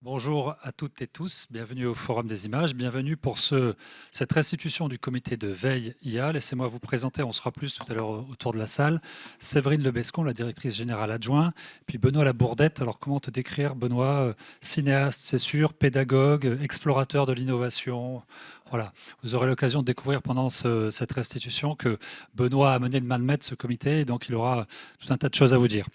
Bonjour à toutes et tous, bienvenue au Forum des images, bienvenue pour cette restitution du comité de veille IA. Laissez-moi vous présenter, on sera plus tout à l'heure autour de la salle, Séverine Lebescon, la directrice générale adjointe, puis Benoît Labourdette. Alors comment te décrire Benoît? Cinéaste, c'est sûr, pédagogue, explorateur de l'innovation. Voilà, vous aurez l'occasion de découvrir pendant cette restitution que Benoît a mené de main de maître ce comité et donc il aura tout un tas de choses à vous dire.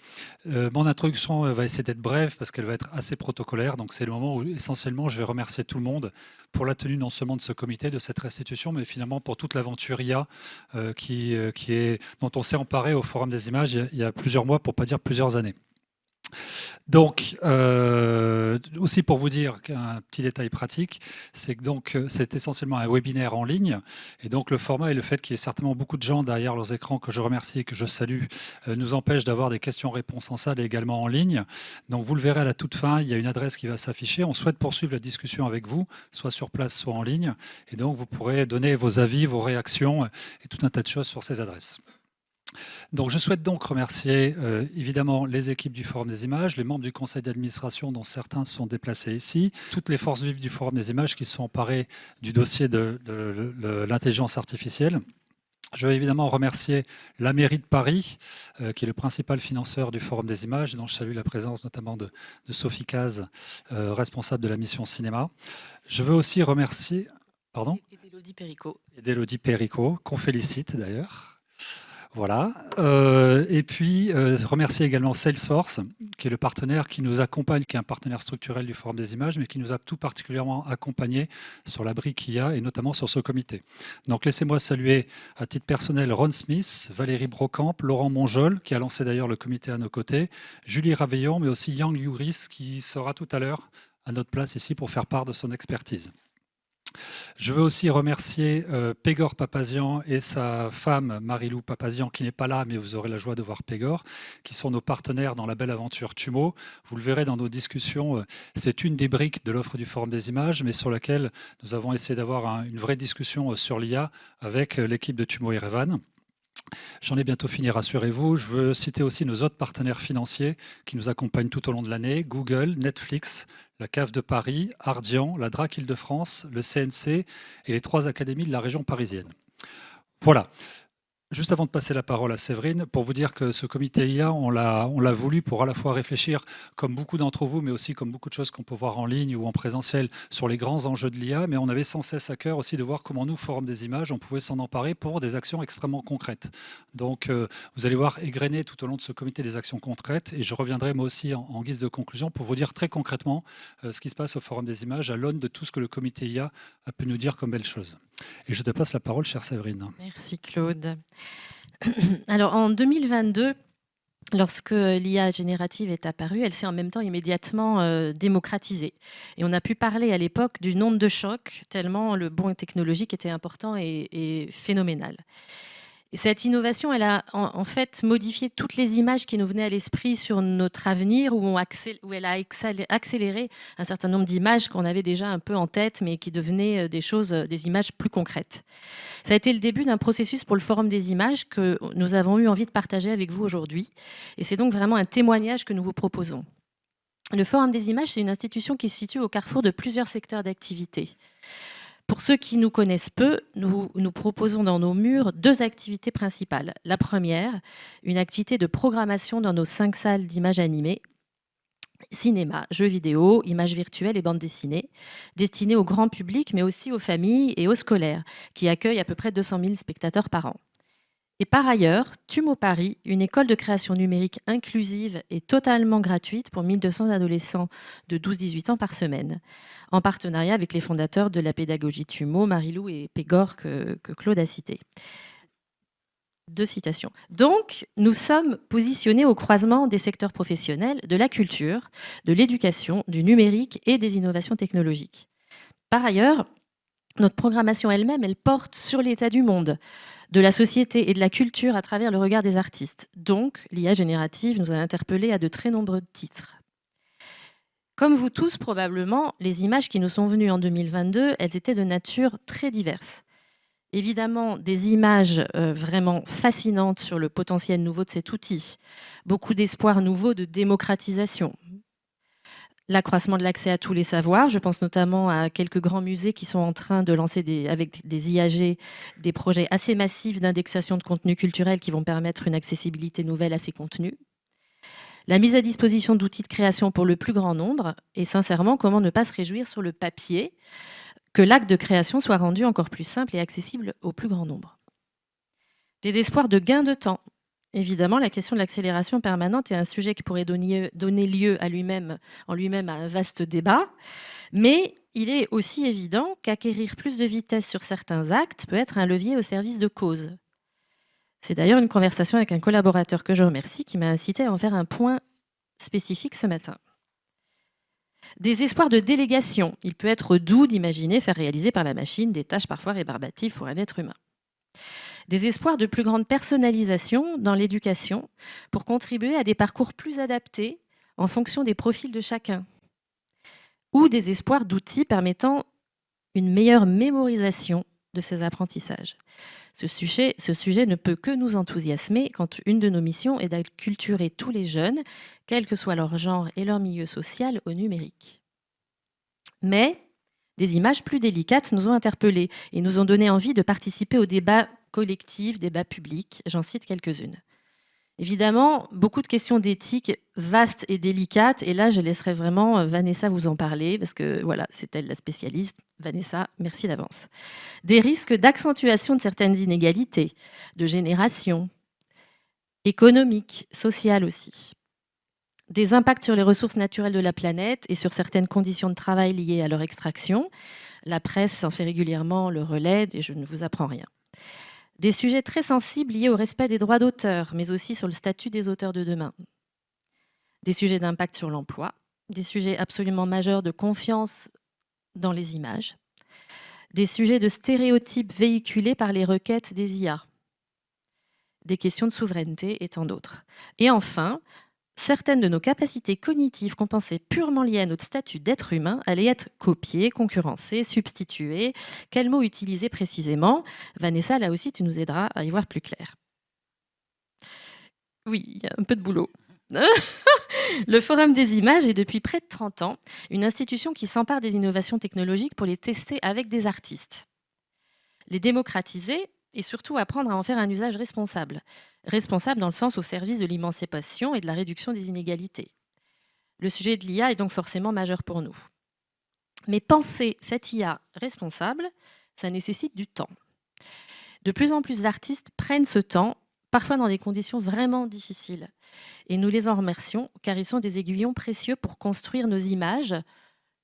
Mon introduction va essayer d'être brève parce qu'elle va être assez protocolaire. Donc c'est le moment où essentiellement je vais remercier tout le monde pour la tenue non seulement de ce comité, de cette restitution, mais finalement pour toute l'aventure IA dont on s'est emparé au Forum des images il y a plusieurs mois, pour ne pas dire plusieurs années. Donc, aussi pour vous dire qu'un petit détail pratique, c'est que c'est essentiellement un webinaire en ligne, et donc le format et le fait qu'il y ait certainement beaucoup de gens derrière leurs écrans que je remercie et que je salue nous empêche d'avoir des questions-réponses en salle et également en ligne. Donc vous le verrez à la toute fin, il y a une adresse qui va s'afficher. On souhaite poursuivre la discussion avec vous, soit sur place, soit en ligne, et donc vous pourrez donner vos avis, vos réactions et tout un tas de choses sur ces adresses. Donc, je souhaite donc remercier évidemment les équipes du Forum des images, les membres du conseil d'administration dont certains sont déplacés ici, toutes les forces vives du Forum des images qui sont emparées du dossier de l'intelligence artificielle. Je veux évidemment remercier la mairie de Paris, qui est le principal financeur du Forum des images, dont je salue la présence notamment de Sophie Caz, responsable de la mission cinéma. Je veux aussi remercier... Pardon ? Et d'Élodie Péricot. Et d'Élodie Péricot, qu'on félicite d'ailleurs. Voilà. Et puis, remercier également Salesforce, qui est le partenaire qui nous accompagne, qui est un partenaire structurel du Forum des images, mais qui nous a tout particulièrement accompagnés sur la brique IA et notamment sur ce comité. Donc, laissez-moi saluer à titre personnel Ron Smith, Valérie Brocamp, Laurent Monjol, qui a lancé d'ailleurs le comité à nos côtés, Julie Raveillon, mais aussi Yang Yuris, qui sera tout à l'heure à notre place ici pour faire part de son expertise. Je veux aussi remercier Pégor Papazian et sa femme Marilou Papazian, qui n'est pas là, mais vous aurez la joie de voir Pégor, qui sont nos partenaires dans la belle aventure Tumo. Vous le verrez dans nos discussions, c'est une des briques de l'offre du Forum des images, mais sur laquelle nous avons essayé d'avoir une vraie discussion sur l'IA avec l'équipe de Tumo Erevan. J'en ai bientôt fini, rassurez-vous. Je veux citer aussi nos autres partenaires financiers qui nous accompagnent tout au long de l'année, Google, Netflix, la CAF de Paris, Ardian, la DRAC Île-de-France, le CNC et les 3 académies de la région parisienne. Voilà. Juste avant de passer la parole à Séverine, pour vous dire que ce comité IA, on l'a voulu pour à la fois réfléchir, comme beaucoup d'entre vous, mais aussi comme beaucoup de choses qu'on peut voir en ligne ou en présentiel, sur les grands enjeux de l'IA, mais on avait sans cesse à cœur aussi de voir comment nous, Forum des images, on pouvait s'en emparer pour des actions extrêmement concrètes. Donc, vous allez voir égrener tout au long de ce comité des actions concrètes, et je reviendrai moi aussi en guise de conclusion pour vous dire très concrètement ce qui se passe au Forum des images à l'aune de tout ce que le comité IA a pu nous dire comme belles choses. Et je te passe la parole, chère Séverine. Merci Claude. Alors en 2022, lorsque l'IA générative est apparue, elle s'est en même temps immédiatement démocratisée. Et on a pu parler à l'époque d'une onde de choc, tellement le bond technologique était important et phénoménal. Et cette innovation, elle a en fait modifié toutes les images qui nous venaient à l'esprit sur notre avenir, où elle a accéléré un certain nombre d'images qu'on avait déjà un peu en tête, mais qui devenaient des images plus concrètes. Ça a été le début d'un processus pour le Forum des images que nous avons eu envie de partager avec vous aujourd'hui. Et c'est donc vraiment un témoignage que nous vous proposons. Le Forum des images, c'est une institution qui se situe au carrefour de plusieurs secteurs d'activité. Pour ceux qui nous connaissent peu, nous proposons dans nos murs 2 activités principales. La première, une activité de programmation dans nos 5 salles d'images animées, cinéma, jeux vidéo, images virtuelles et bandes dessinées, destinées au grand public, mais aussi aux familles et aux scolaires, qui accueillent à peu près 200 000 spectateurs par an. Et par ailleurs, Tumo Paris, une école de création numérique inclusive et totalement gratuite pour 1200 adolescents de 12-18 ans par semaine, en partenariat avec les fondateurs de la pédagogie Tumo, Marilou et Pégor, que Claude a cités. 2 citations. Donc, nous sommes positionnés au croisement des secteurs professionnels, de la culture, de l'éducation, du numérique et des innovations technologiques. Par ailleurs, notre programmation elle-même, elle porte sur l'état du monde, de la société et de la culture à travers le regard des artistes. Donc, l'IA générative nous a interpellés à de très nombreux titres. Comme vous tous, probablement, les images qui nous sont venues en 2022, elles étaient de nature très diverse. Évidemment, des images vraiment fascinantes sur le potentiel nouveau de cet outil. Beaucoup d'espoirs nouveaux de démocratisation. l'accroissement de l'accès à tous les savoirs. Je pense notamment à quelques grands musées qui sont en train de lancer avec des IAG des projets assez massifs d'indexation de contenus culturels qui vont permettre une accessibilité nouvelle à ces contenus. La mise à disposition d'outils de création pour le plus grand nombre. Et sincèrement, comment ne pas se réjouir sur le papier que l'acte de création soit rendu encore plus simple et accessible au plus grand nombre. Des espoirs de gain de temps. Évidemment, la question de l'accélération permanente est un sujet qui pourrait donner lieu en lui-même à un vaste débat, mais il est aussi évident qu'acquérir plus de vitesse sur certains actes peut être un levier au service de cause. C'est d'ailleurs une conversation avec un collaborateur que je remercie qui m'a incité à en faire un point spécifique ce matin. Des espoirs de délégation. Il peut être doux d'imaginer faire réaliser par la machine des tâches parfois rébarbatives pour un être humain. Des espoirs de plus grande personnalisation dans l'éducation pour contribuer à des parcours plus adaptés en fonction des profils de chacun. Ou des espoirs d'outils permettant une meilleure mémorisation de ces apprentissages. Ce sujet ne peut que nous enthousiasmer quand une de nos missions est d'acculturer tous les jeunes, quel que soit leur genre et leur milieu social, au numérique. Mais des images plus délicates nous ont interpellés et nous ont donné envie de participer au débat collectif, débat public. J'en cite quelques-unes. Évidemment, beaucoup de questions d'éthique vastes et délicates. Et là, je laisserai vraiment Vanessa vous en parler parce que voilà, c'est elle la spécialiste. Vanessa, merci d'avance. Des risques d'accentuation de certaines inégalités, de génération, économiques, sociales aussi. Des impacts sur les ressources naturelles de la planète et sur certaines conditions de travail liées à leur extraction. La presse en fait régulièrement le relais et je ne vous apprends rien. Des sujets très sensibles liés au respect des droits d'auteur, mais aussi sur le statut des auteurs de demain. Des sujets d'impact sur l'emploi, des sujets absolument majeurs de confiance dans les images, des sujets de stéréotypes véhiculés par les requêtes des IA, des questions de souveraineté et tant d'autres. Et enfin, certaines de nos capacités cognitives qu'on pensait purement liées à notre statut d'être humain allaient être copiées, concurrencées, substituées. Quel mot utiliser précisément? Vanessa, là aussi, tu nous aideras à y voir plus clair. Oui, il y a un peu de boulot. Le Forum des images est depuis près de 30 ans une institution qui s'empare des innovations technologiques pour les tester avec des artistes. Les démocratiser et surtout apprendre à en faire un usage responsable. Responsable dans le sens au service de l'émancipation et de la réduction des inégalités. Le sujet de l'IA est donc forcément majeur pour nous. Mais penser cette IA responsable, ça nécessite du temps. De plus en plus d'artistes prennent ce temps, parfois dans des conditions vraiment difficiles. Et nous les en remercions, car ils sont des aiguillons précieux pour construire nos images,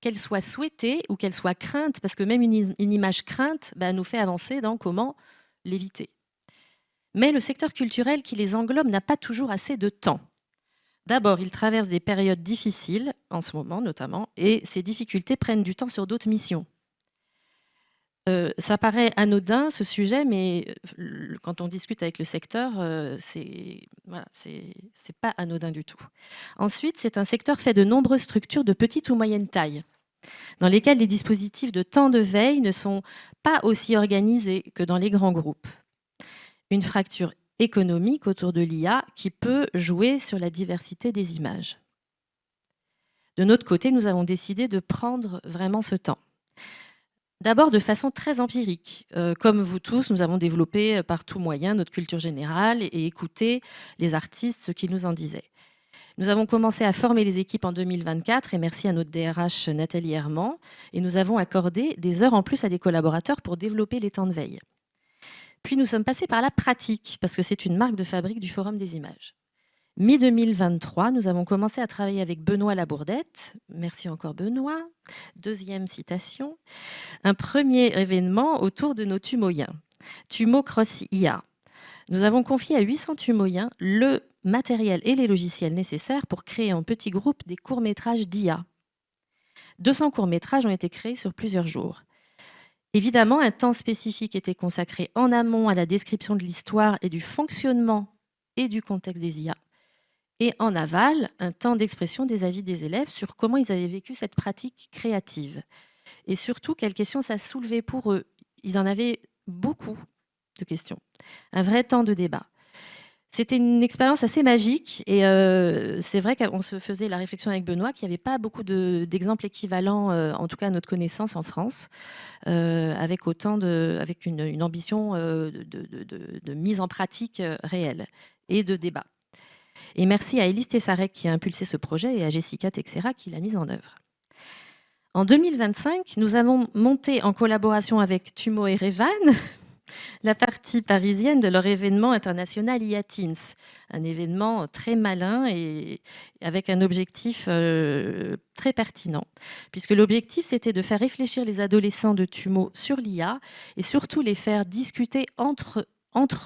qu'elles soient souhaitées ou qu'elles soient craintes, parce que même une image crainte nous fait avancer dans comment l'éviter. Mais le secteur culturel qui les englobe n'a pas toujours assez de temps. D'abord, il traverse des périodes difficiles, en ce moment notamment, et ces difficultés prennent du temps sur d'autres missions. Ça paraît anodin, ce sujet, mais quand on discute avec le secteur, c'est pas anodin du tout. Ensuite, c'est un secteur fait de nombreuses structures de petite ou moyenne taille, dans lesquelles les dispositifs de temps de veille ne sont pas aussi organisés que dans les grands groupes. Une fracture économique autour de l'IA qui peut jouer sur la diversité des images. De notre côté, nous avons décidé de prendre vraiment ce temps. D'abord de façon très empirique. Comme vous tous, nous avons développé par tout moyen notre culture générale et écouté les artistes, ce qu'ils nous en disaient. Nous avons commencé à former les équipes en 2024 et merci à notre DRH Nathalie Herman. Et nous avons accordé des heures en plus à des collaborateurs pour développer les temps de veille. Puis nous sommes passés par la pratique parce que c'est une marque de fabrique du Forum des images. Mi-2023, nous avons commencé à travailler avec Benoît Labourdette. Merci encore Benoît. Deuxième citation. Un premier événement autour de nos tumoyens. Tumo Cross IA. Nous avons confié à 800 tumoyens le matériel et les logiciels nécessaires pour créer en petits groupes des courts-métrages d'IA. 200 courts-métrages ont été créés sur plusieurs jours. Évidemment, un temps spécifique était consacré en amont à la description de l'histoire et du fonctionnement et du contexte des IA. Et en aval, un temps d'expression des avis des élèves sur comment ils avaient vécu cette pratique créative. Et surtout, quelles questions ça soulevait pour eux. Ils en avaient beaucoup de questions. Un vrai temps de débat. C'était une expérience assez magique et c'est vrai qu'on se faisait la réflexion avec Benoît qu'il n'y avait pas beaucoup d'exemples équivalents, en tout cas à notre connaissance en France, avec avec une ambition de mise en pratique réelle et de débat. Et merci à Élise Tessarek qui a impulsé ce projet et à Jessica Texera qui l'a mise en œuvre. En 2025, nous avons monté en collaboration avec Tumo et Revan la partie parisienne de leur événement international IA-Teens, un événement très malin et avec un objectif très pertinent, puisque l'objectif c'était de faire réfléchir les adolescents de Tumo sur l'IA et surtout les faire discuter entre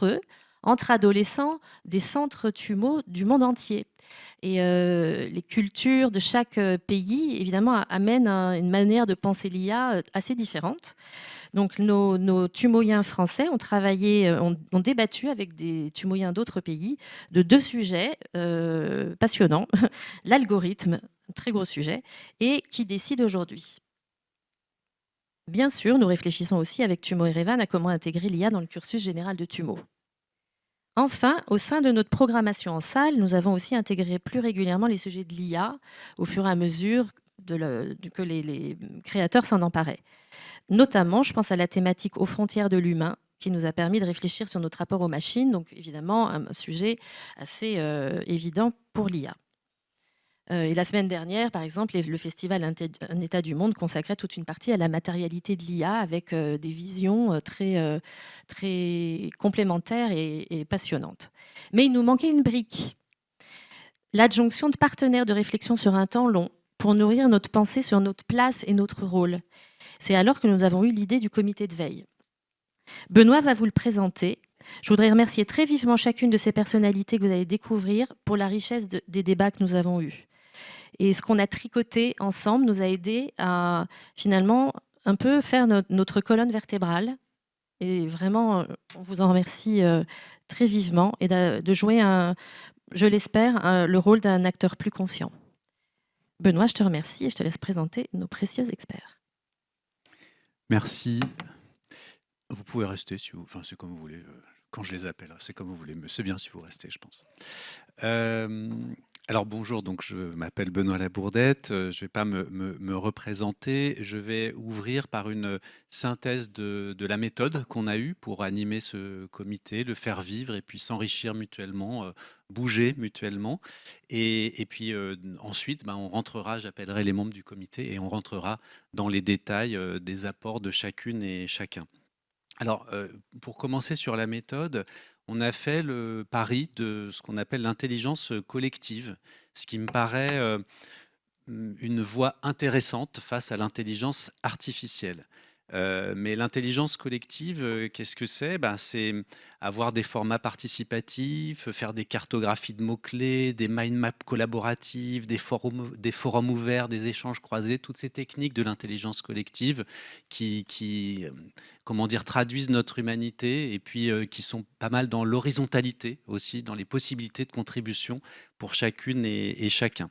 eux, entre adolescents des centres Tumo du monde entier. Et les cultures de chaque pays, évidemment, amènent une manière de penser l'IA assez différente. Donc, nos tumoyens français ont travaillé, ont débattu avec des tumoyens d'autres pays de 2 sujets passionnants. L'algorithme, un très gros sujet, et qui décide aujourd'hui. Bien sûr, nous réfléchissons aussi avec Tumo et Revan à comment intégrer l'IA dans le cursus général de Tumo. Enfin, au sein de notre programmation en salle, nous avons aussi intégré plus régulièrement les sujets de l'IA au fur et à mesure que les créateurs s'en emparaient. Notamment, je pense à la thématique aux frontières de l'humain, qui nous a permis de réfléchir sur notre rapport aux machines, donc évidemment un sujet assez évident pour l'IA. Et la semaine dernière, par exemple, le festival Un état du monde consacrait toute une partie à la matérialité de l'IA avec des visions très complémentaires et passionnantes. Mais il nous manquait une brique, l'adjonction de partenaires de réflexion sur un temps long pour nourrir notre pensée sur notre place et notre rôle. C'est alors que nous avons eu l'idée du comité de veille. Benoît va vous le présenter. Je voudrais remercier très vivement chacune de ces personnalités que vous allez découvrir pour la richesse des débats que nous avons eus. Et ce qu'on a tricoté ensemble nous a aidé à finalement un peu faire notre colonne vertébrale. Et vraiment, on vous en remercie très vivement et de jouer, je l'espère, le rôle d'un acteur plus conscient. Benoît, je te remercie et je te laisse présenter nos précieux experts. Merci. Vous pouvez rester si vous... Enfin, c'est comme vous voulez. Quand je les appelle, c'est comme vous voulez. Mais c'est bien si vous restez, je pense. Alors bonjour, donc je m'appelle Benoît Labourdette. Je ne vais pas me représenter. Je vais ouvrir par une synthèse de la méthode qu'on a eue pour animer ce comité, le faire vivre et puis s'enrichir mutuellement, bouger mutuellement. Et puis ensuite, on rentrera, j'appellerai les membres du comité et on rentrera dans les détails des apports de chacune et chacun. Alors, pour commencer sur la méthode, on a fait le pari de ce qu'on appelle l'intelligence collective, ce qui me paraît une voie intéressante face à l'intelligence artificielle. Mais l'intelligence collective, qu'est-ce que c'est? C'est avoir des formats participatifs, faire des cartographies de mots-clés, des mind maps collaboratives, des forums ouverts, des échanges croisés, toutes ces techniques de l'intelligence collective qui comment dire, traduisent notre humanité et puis qui sont pas mal dans l'horizontalité aussi, dans les possibilités de contribution pour chacune et chacun.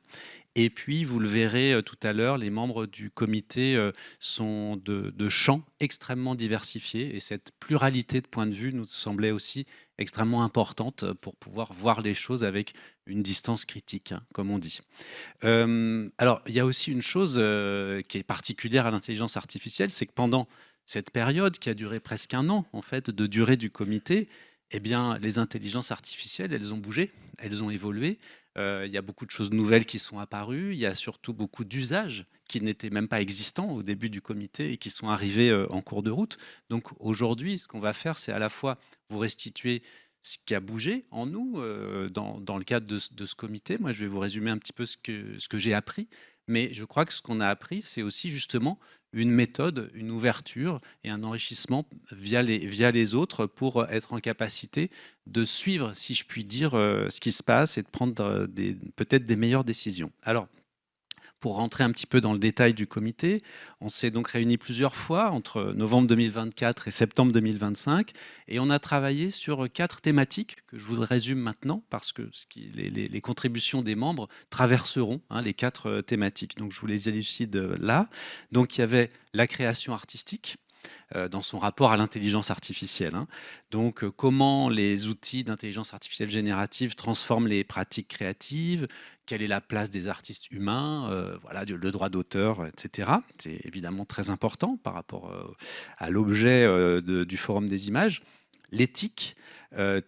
Et puis, vous le verrez tout à l'heure, les membres du comité sont de champs extrêmement diversifiés et cette pluralité de points de vue nous semblait aussi extrêmement importante pour pouvoir voir les choses avec une distance critique, comme on dit. Alors, il y a aussi une chose qui est particulière à l'intelligence artificielle, c'est que pendant cette période qui a duré presque 1 an, en fait, de durée du comité, eh bien, les intelligences artificielles, elles ont bougé, elles ont évolué. Il y a beaucoup de choses nouvelles qui sont apparues. Il y a surtout beaucoup d'usages qui n'étaient même pas existants au début du comité et qui sont arrivés en cours de route. Donc aujourd'hui, ce qu'on va faire, c'est à la fois vous restituer ce qui a bougé en nous dans le cadre de ce comité. Moi, je vais vous résumer un petit peu ce que j'ai appris. Mais je crois que ce qu'on a appris, c'est aussi justement une méthode, une ouverture et un enrichissement via les autres pour être en capacité de suivre, si je puis dire, ce qui se passe et de prendre peut-être des meilleures décisions. Alors, pour rentrer un petit peu dans le détail du comité, on s'est donc réunis plusieurs fois entre novembre 2024 et septembre 2025 et on a travaillé sur 4 thématiques que je vous résume maintenant parce que les contributions des membres traverseront les 4 thématiques. Donc je vous les élucide là. Donc il y avait la création artistique, dans son rapport à l'intelligence artificielle, hein. Donc, comment les outils d'intelligence artificielle générative transforment les pratiques créatives, quelle est la place des artistes humains, voilà, le droit d'auteur, etc. C'est évidemment très important par rapport à l'objet du Forum des images. L'éthique,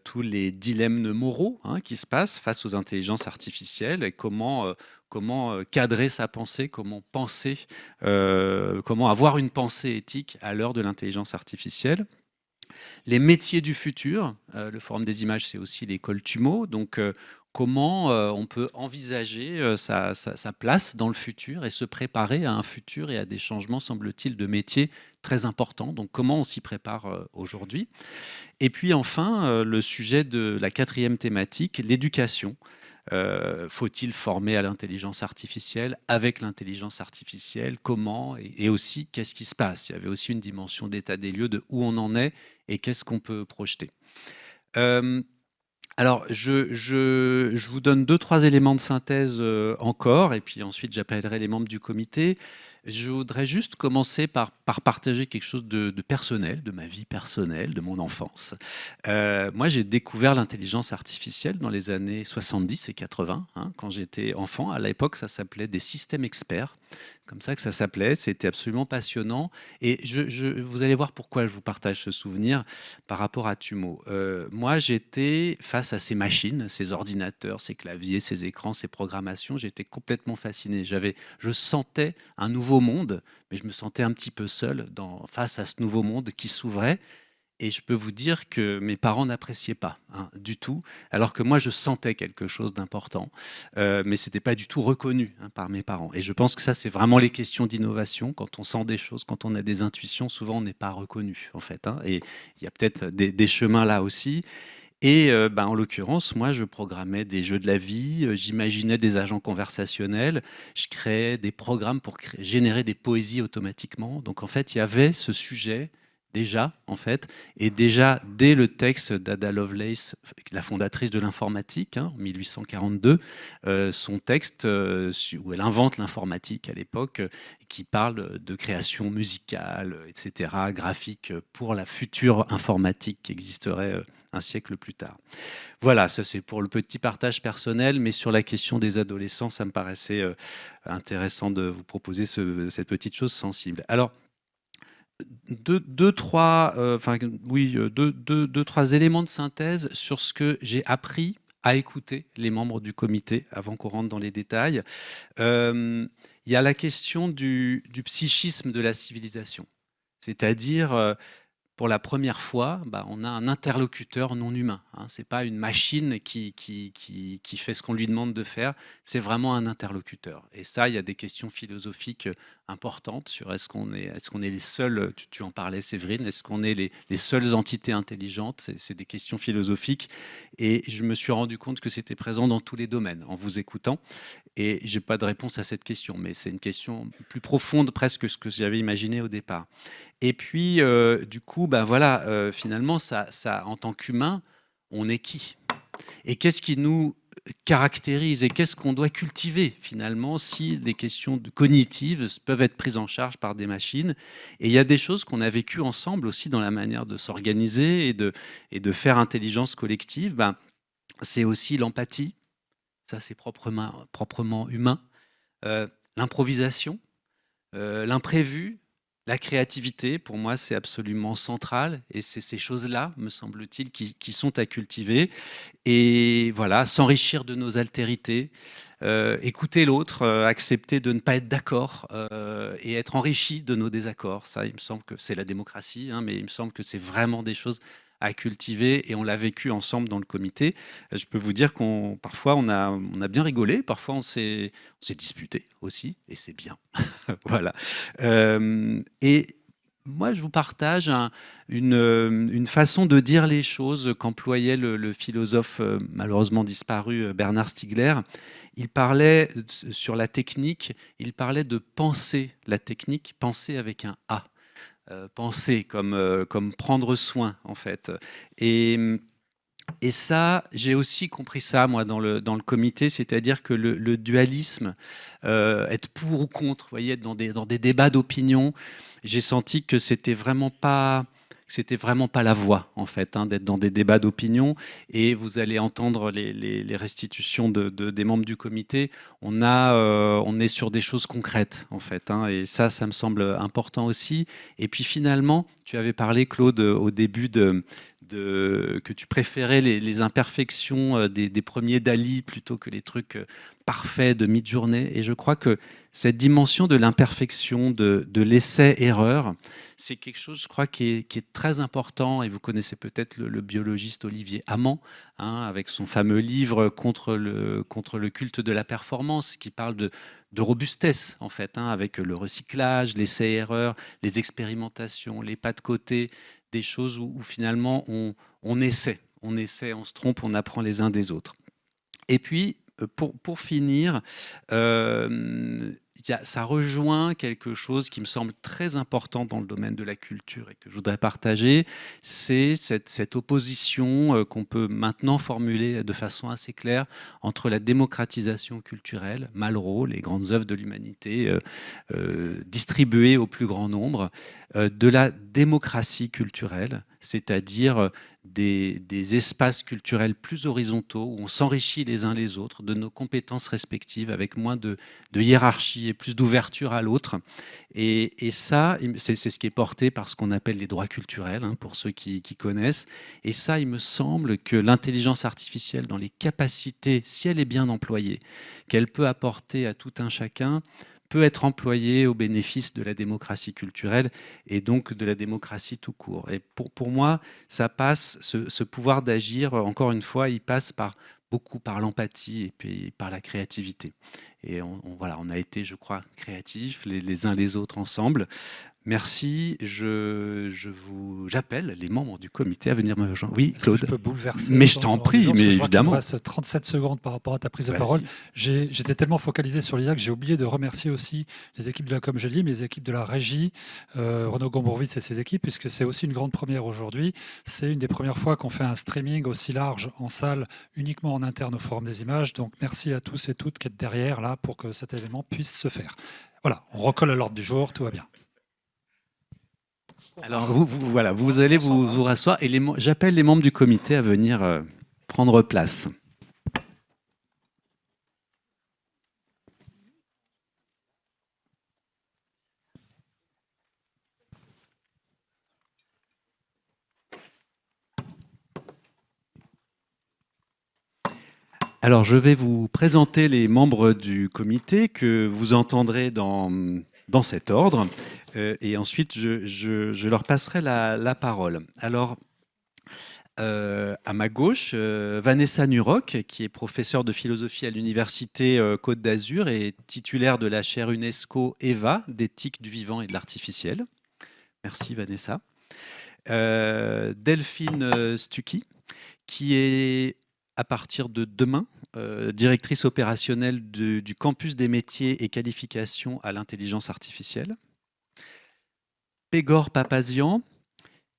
tous les dilemmes moraux, hein, qui se passent face aux intelligences artificielles et comment cadrer sa pensée, comment penser, comment avoir une pensée éthique à l'heure de l'intelligence artificielle. Les métiers du futur, le Forum des images, c'est aussi l'école TUMO, donc comment on peut envisager sa place dans le futur et se préparer à un futur et à des changements, semble-t-il, de métiers très importants. Donc comment on s'y prépare aujourd'hui. Et puis enfin, le sujet de la quatrième thématique, l'éducation. Faut-il former à l'intelligence artificielle, avec l'intelligence artificielle, comment et aussi qu'est-ce qui se passe. Il y avait aussi une dimension d'état des lieux de où on en est et qu'est-ce qu'on peut projeter. Alors, je vous donne 2-3 éléments de synthèse encore, et puis ensuite j'appellerai les membres du comité. Je voudrais juste commencer par partager quelque chose de personnel, de ma vie personnelle, de mon enfance. Moi, j'ai découvert l'intelligence artificielle dans les années 70 et 80, hein, quand j'étais enfant. À l'époque, ça s'appelait des systèmes experts, comme ça que ça s'appelait. C'était absolument passionnant. Et vous allez voir pourquoi je vous partage ce souvenir par rapport à TUMO. Moi, j'étais face à ces machines, ces ordinateurs, ces claviers, ces écrans, ces programmations. J'étais complètement fasciné. Je sentais un nouveau monde, mais je me sentais un petit peu seul face à ce nouveau monde qui s'ouvrait. Et je peux vous dire que mes parents n'appréciaient pas, hein, du tout, alors que moi je sentais quelque chose d'important, mais c'était pas du tout reconnu, hein, par mes parents. Et je pense que ça, c'est vraiment les questions d'innovation. Quand on sent des choses, quand on a des intuitions, souvent on n'est pas reconnu, en fait, hein. Et il y a peut-être des chemins là aussi. Et en l'occurrence, moi, je programmais des jeux de la vie, j'imaginais des agents conversationnels, je créais des programmes pour générer des poésies automatiquement. Donc, en fait, il y avait ce sujet déjà, en fait, et déjà dès le texte d'Ada Lovelace, la fondatrice de l'informatique, hein, en 1842, son texte où elle invente l'informatique à l'époque, qui parle de création musicale, etc., graphique, pour la future informatique qui existerait un siècle plus tard. Voilà, ça c'est pour le petit partage personnel, mais sur la question des adolescents, ça me paraissait intéressant de vous proposer cette petite chose sensible. Alors, deux, trois éléments de synthèse sur ce que j'ai appris à écouter les membres du comité avant qu'on rentre dans les détails. Il y a la question du psychisme de la civilisation, c'est-à-dire pour la première fois, on a un interlocuteur non humain, hein. Ce n'est pas une machine qui fait ce qu'on lui demande de faire, c'est vraiment un interlocuteur. Et ça, il y a des questions philosophiques importantes sur est-ce qu'on est les seuls, tu en parlais Séverine, est-ce qu'on est les seules entités intelligentes, c'est des questions philosophiques. Et je me suis rendu compte que c'était présent dans tous les domaines en vous écoutant. Et je n'ai pas de réponse à cette question, mais c'est une question plus profonde presque que ce que j'avais imaginé au départ. Et puis, du coup, finalement, ça, en tant qu'humain, on est qui? Et qu'est-ce qui nous caractérise et qu'est-ce qu'on doit cultiver finalement si les questions cognitives peuvent être prises en charge par des machines? Et il y a des choses qu'on a vécues ensemble aussi dans la manière de s'organiser et de faire intelligence collective. C'est aussi l'empathie, ça c'est proprement humain, l'improvisation, l'imprévu, la créativité, pour moi, c'est absolument central. Et c'est ces choses-là, me semble-t-il, qui sont à cultiver. Et voilà, s'enrichir de nos altérités, écouter l'autre, accepter de ne pas être d'accord et être enrichi de nos désaccords. Ça, il me semble que c'est la démocratie, hein, mais il me semble que c'est vraiment des choses à cultiver et on l'a vécu ensemble dans le comité. Je peux vous dire parfois on a bien rigolé, parfois on s'est disputé aussi et c'est bien. Voilà. Et moi, je vous partage une façon de dire les choses qu'employait le philosophe malheureusement disparu Bernard Stiegler. Il parlait sur la technique, il parlait de penser la technique, penser avec un A. Penser comme prendre soin, en fait. Et Et ça, j'ai aussi compris ça, moi, dans le comité, c'est-à-dire que le dualisme, être pour ou contre, vous voyez, être dans des débats d'opinion, j'ai senti que c'était vraiment pas la voie, en fait, hein, d'être dans des débats d'opinion. Et vous allez entendre les restitutions des membres du comité. On est sur des choses concrètes, en fait, hein, et ça me semble important aussi. Et puis finalement, tu avais parlé, Claude, au début que tu préférais les imperfections des premiers Dali plutôt que les trucs parfaits de mid-journée. Et je crois que cette dimension de l'imperfection, de l'essai-erreur, c'est quelque chose, je crois, qui est très important. Et vous connaissez peut-être le biologiste Olivier Hamon, hein, avec son fameux livre contre le culte de la performance, qui parle de robustesse, en fait, hein, avec le recyclage, l'essai-erreur, les expérimentations, les pas de côté, des choses où finalement on essaie, on se trompe, on apprend les uns des autres. Et puis, pour finir, ça rejoint quelque chose qui me semble très important dans le domaine de la culture et que je voudrais partager, c'est cette opposition qu'on peut maintenant formuler de façon assez claire entre la démocratisation culturelle, Malraux, les grandes œuvres de l'humanité distribuées au plus grand nombre, de la démocratie culturelle, c'est-à-dire des espaces culturels plus horizontaux où on s'enrichit les uns les autres de nos compétences respectives avec moins de hiérarchie et plus d'ouverture à l'autre. Et ça, c'est ce qui est porté par ce qu'on appelle les droits culturels, hein, pour ceux qui connaissent. Et ça, il me semble que l'intelligence artificielle, dans les capacités, si elle est bien employée, qu'elle peut apporter à tout un chacun, peut être employée au bénéfice de la démocratie culturelle et donc de la démocratie tout court. Et pour moi, ça passe, ce pouvoir d'agir, encore une fois, il passe beaucoup par l'empathie et puis par la créativité. Et voilà, on a été, je crois, créatifs les uns les autres ensemble. Merci. J'appelle les membres du comité à venir me rejoindre. Oui, Est-ce que Claude. je peux bouleverser Mais je t'en prie, parce que mais je vois qu'il me évidemment. reste 37 secondes par rapport à ta prise de Vas-y. parole. J'étais tellement focalisé sur l'IA que j'ai oublié de remercier aussi les équipes de la Com Gélie, mais les équipes de la régie, Renaud Gombourvitz et ses équipes, puisque c'est aussi une grande première aujourd'hui. C'est une des premières fois qu'on fait un streaming aussi large en salle, uniquement en interne au Forum des images. Donc merci à tous et toutes qui êtes derrière là pour que cet événement puisse se faire. Voilà, on recolle à l'ordre du jour, tout va bien. Alors, vous allez vous rasseoir et j'appelle les membres du comité à venir prendre place. Alors, je vais vous présenter les membres du comité que vous entendrez dans cet ordre. Et ensuite, je leur passerai la parole. Alors, à ma gauche, Vanessa Nuroc, qui est professeure de philosophie à l'Université Côte d'Azur et titulaire de la chaire UNESCO EVA, d'éthique du vivant et de l'artificiel. Merci Vanessa. Delphine Stucki, qui est à partir de demain, directrice opérationnelle du campus des métiers et qualifications à l'intelligence artificielle. Pegor Papazian,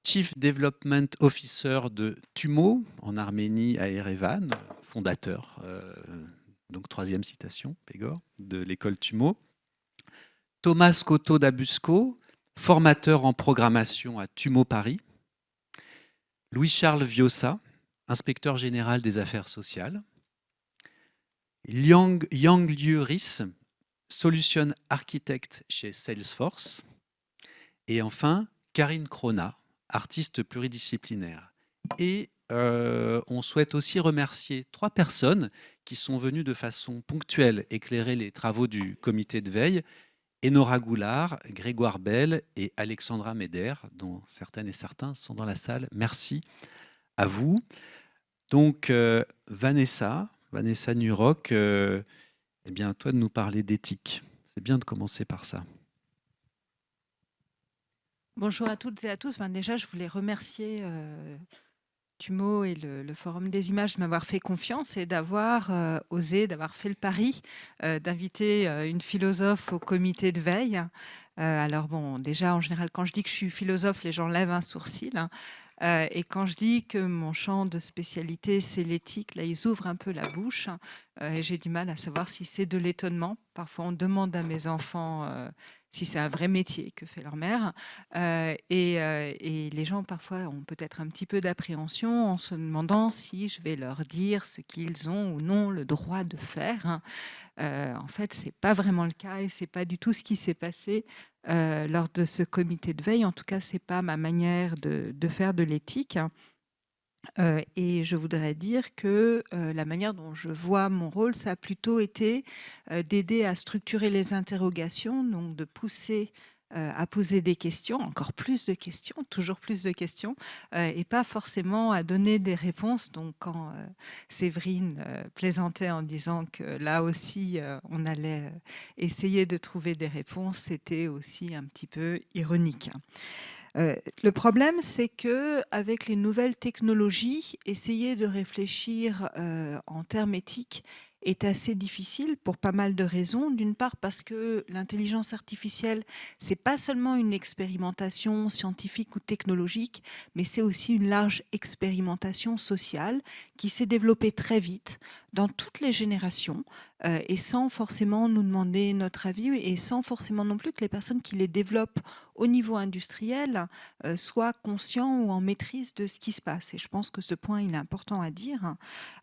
Chief Development Officer de TUMO, en Arménie à Erevan, fondateur, donc troisième citation, Pegor, de l'école TUMO. Thomas Coto d'Abusco, formateur en programmation à TUMO Paris. Louis-Charles Viossa, inspecteur général des affaires sociales. Yang Liu Rhys, Solution Architect chez Salesforce. Et enfin, Karine Crona, artiste pluridisciplinaire. Et on souhaite aussi remercier 3 personnes qui sont venues de façon ponctuelle éclairer les travaux du comité de veille. Enora Goulard, Grégoire Bell et Alexandra Meder, dont certaines et certains sont dans la salle. Merci à vous. Donc, Vanessa Nuroc, eh bien, toi de nous parler d'éthique. C'est bien de commencer par ça. Bonjour à toutes et à tous. Déjà, je voulais remercier TUMO et le Forum des images de m'avoir fait confiance et d'avoir osé, d'avoir fait le pari d'inviter une philosophe au comité de veille. Alors bon, déjà, en général, quand je dis que je suis philosophe, les gens lèvent un sourcil. Et quand je dis que mon champ de spécialité, c'est l'éthique, là, ils ouvrent un peu la bouche. Et j'ai du mal à savoir si c'est de l'étonnement. Parfois, on demande à mes enfants si c'est un vrai métier que fait leur mère. Et les gens, parfois, ont peut-être un petit peu d'appréhension en se demandant si je vais leur dire ce qu'ils ont ou non le droit de faire. En fait, ce n'est pas vraiment le cas et ce n'est pas du tout ce qui s'est passé lors de ce comité de veille. En tout cas, ce n'est pas ma manière de faire de l'éthique. Et je voudrais dire que la manière dont je vois mon rôle, ça a plutôt été d'aider à structurer les interrogations, donc de pousser à poser des questions, encore plus de questions, toujours plus de questions, et pas forcément à donner des réponses. Donc quand Séverine plaisantait en disant que là aussi on allait essayer de trouver des réponses, c'était aussi un petit peu ironique. Le problème, c'est que avec les nouvelles technologies, essayer de réfléchir en termes éthiques est assez difficile pour pas mal de raisons. D'une part parce que l'intelligence artificielle, c'est pas seulement une expérimentation scientifique ou technologique, mais c'est aussi une large expérimentation sociale qui s'est développée très vite dans toutes les générations et sans forcément nous demander notre avis et sans forcément non plus que les personnes qui les développent au niveau industriel soient conscients ou en maîtrise de ce qui se passe. Et je pense que ce point, il est important à dire.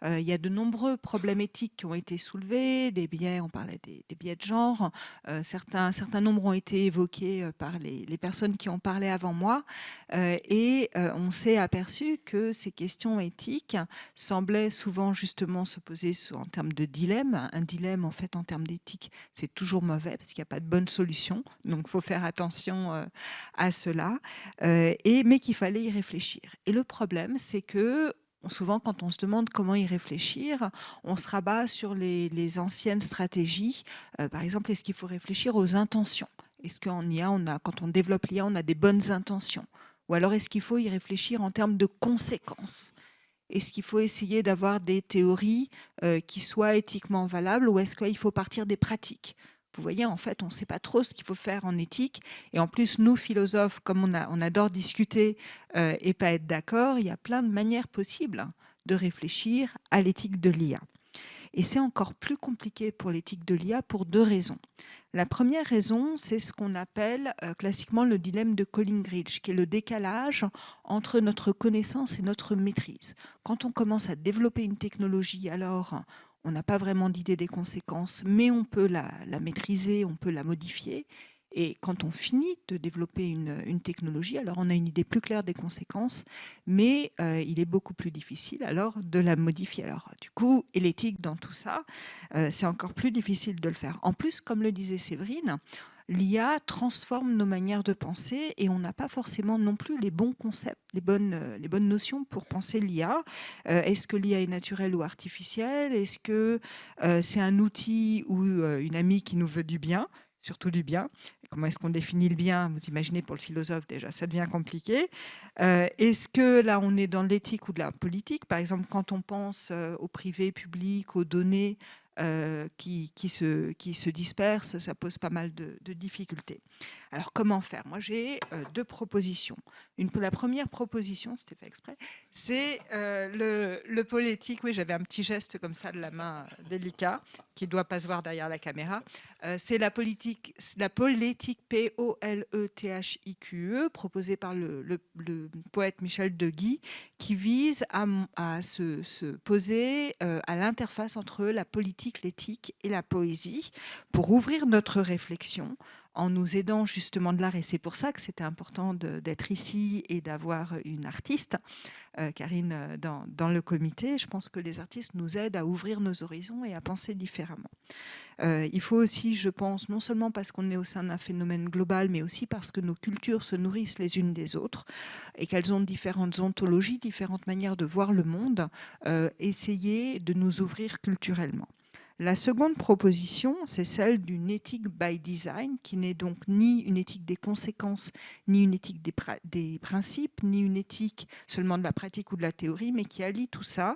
Il y a de nombreux problèmes éthiques qui ont été soulevés, des biais, on parlait des biais de genre, un certain nombre ont été évoqués par les personnes qui ont parlé avant moi, et on s'est aperçu que ces questions éthiques semblaient souvent justement se poser en termes de dilemme. Un dilemme, en fait, en termes d'éthique, c'est toujours mauvais parce qu'il n'y a pas de bonne solution. Donc, il faut faire attention à cela, mais qu'il fallait y réfléchir. Et le problème, c'est que souvent, quand on se demande comment y réfléchir, on se rabat sur les anciennes stratégies. Par exemple, est-ce qu'il faut réfléchir aux intentions ? Est-ce qu'en IA, quand on développe l'IA, on a des bonnes intentions ? Ou alors, est-ce qu'il faut y réfléchir en termes de conséquences ? Est-ce qu'il faut essayer d'avoir des théories qui soient éthiquement valables ou est-ce qu'il faut partir des pratiques ? Vous voyez, en fait, on ne sait pas trop ce qu'il faut faire en éthique. Et en plus, nous, philosophes, comme on adore discuter et pas être d'accord, il y a plein de manières possibles de réfléchir à l'éthique de l'IA. Et c'est encore plus compliqué pour l'éthique de l'IA pour deux raisons. La première raison, c'est ce qu'on appelle classiquement le dilemme de Collingridge, qui est le décalage entre notre connaissance et notre maîtrise. Quand on commence à développer une technologie, alors on n'a pas vraiment d'idée des conséquences, mais on peut la maîtriser, on peut la modifier. Et quand on finit de développer une technologie, alors on a une idée plus claire des conséquences, mais il est beaucoup plus difficile alors de la modifier. Alors du coup, et l'éthique dans tout ça, c'est encore plus difficile de le faire. En plus, comme le disait Séverine, l'IA transforme nos manières de penser et on n'a pas forcément non plus les bons concepts, les bonnes notions pour penser l'IA. Est-ce que l'IA est naturelle ou artificielle ? Est-ce que c'est un outil ou une amie qui nous veut du bien ? Surtout du bien. Comment est-ce qu'on définit le bien ? Vous imaginez, pour le philosophe, déjà, ça devient compliqué. Est-ce que là, on est dans l'éthique ou de la politique ? Par exemple, quand on pense au privé, public, aux données qui se dispersent, ça pose pas mal de difficultés. Alors, comment faire ? Moi, j'ai deux propositions. La première proposition, c'était fait exprès, c'est le pôle éthique. Oui, j'avais un petit geste comme ça de la main délicat, qui ne doit pas se voir derrière la caméra. C'est la politique POLETHIQE, proposée par le poète Michel Deguy, qui vise à se poser à l'interface entre la politique, l'éthique et la poésie, pour ouvrir notre réflexion en nous aidant justement de l'art. Et c'est pour ça que c'était important d'être ici et d'avoir une artiste, Karine, dans le comité. Je pense que les artistes nous aident à ouvrir nos horizons et à penser différemment. Il faut aussi, je pense, non seulement parce qu'on est au sein d'un phénomène global, mais aussi parce que nos cultures se nourrissent les unes des autres et qu'elles ont différentes ontologies, différentes manières de voir le monde, essayer de nous ouvrir culturellement. La seconde proposition, c'est celle d'une éthique by design, qui n'est donc ni une éthique des conséquences, ni une éthique des principes, ni une éthique seulement de la pratique ou de la théorie, mais qui allie tout ça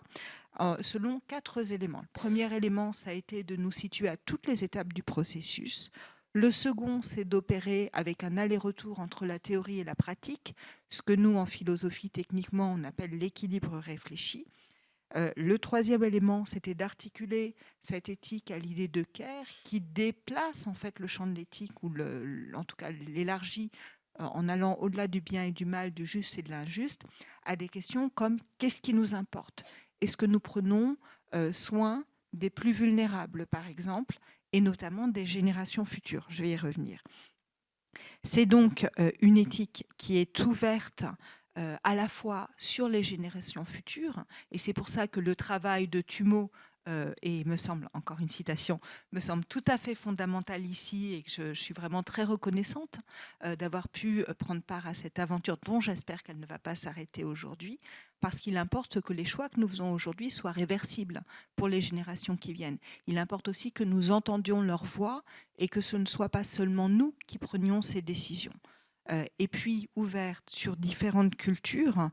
selon 4 éléments. Le premier élément, ça a été de nous situer à toutes les étapes du processus, Le second, c'est d'opérer avec un aller-retour entre la théorie et la pratique, ce que nous, en philosophie, techniquement, on appelle l'équilibre réfléchi. Le troisième élément, c'était d'articuler cette éthique à l'idée de care qui déplace en fait le champ de l'éthique, ou en tout cas l'élargit en allant au-delà du bien et du mal, du juste et de l'injuste, à des questions comme qu'est-ce qui nous importe? Est-ce que nous prenons soin des plus vulnérables, par exemple, et notamment des générations futures? Je vais y revenir. C'est donc une éthique qui est ouverte à la fois sur les générations futures, et c'est pour ça que le travail de Tumo, et me semble, encore une citation, me semble tout à fait fondamental ici, et que je suis vraiment très reconnaissante d'avoir pu prendre part à cette aventure dont j'espère qu'elle ne va pas s'arrêter aujourd'hui, parce qu'il importe que les choix que nous faisons aujourd'hui soient réversibles pour les générations qui viennent. Il importe aussi que nous entendions leur voix et que ce ne soit pas seulement nous qui prenions ces décisions. Et puis ouverte sur différentes cultures,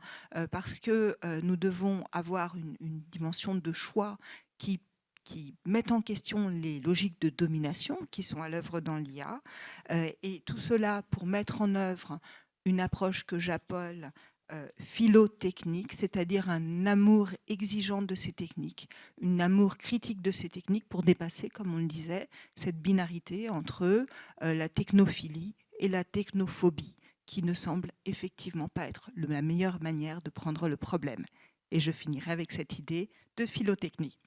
parce que nous devons avoir une dimension de choix qui mettent en question les logiques de domination qui sont à l'œuvre dans l'IA, et tout cela pour mettre en œuvre une approche que j'appelle philotechnique, c'est-à-dire un amour exigeant de ces techniques, un amour critique de ces techniques pour dépasser, comme on le disait, cette binarité entre la technophilie et la technophobie, qui ne semble effectivement pas être la meilleure manière de prendre le problème. Et je finirai avec cette idée de philotechnie.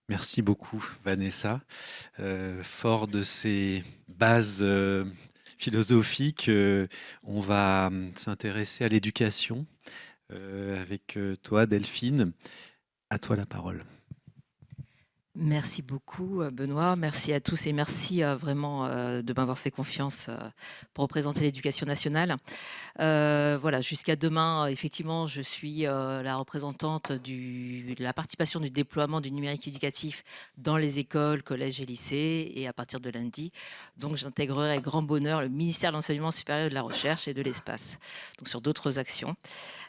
Merci beaucoup, Vanessa. Fort de ces bases philosophiques, on va s'intéresser à l'éducation avec toi, Delphine. À toi la parole. Merci beaucoup, Benoît. Merci à tous et merci vraiment de m'avoir fait confiance pour représenter l'éducation nationale. Voilà, jusqu'à demain, effectivement, je suis la représentante de la participation du déploiement du numérique éducatif dans les écoles, collèges et lycées. Et à partir de lundi, donc, j'intégrerai avec grand bonheur le ministère de l'Enseignement supérieur et de la Recherche et de l'Espace, donc sur d'autres actions,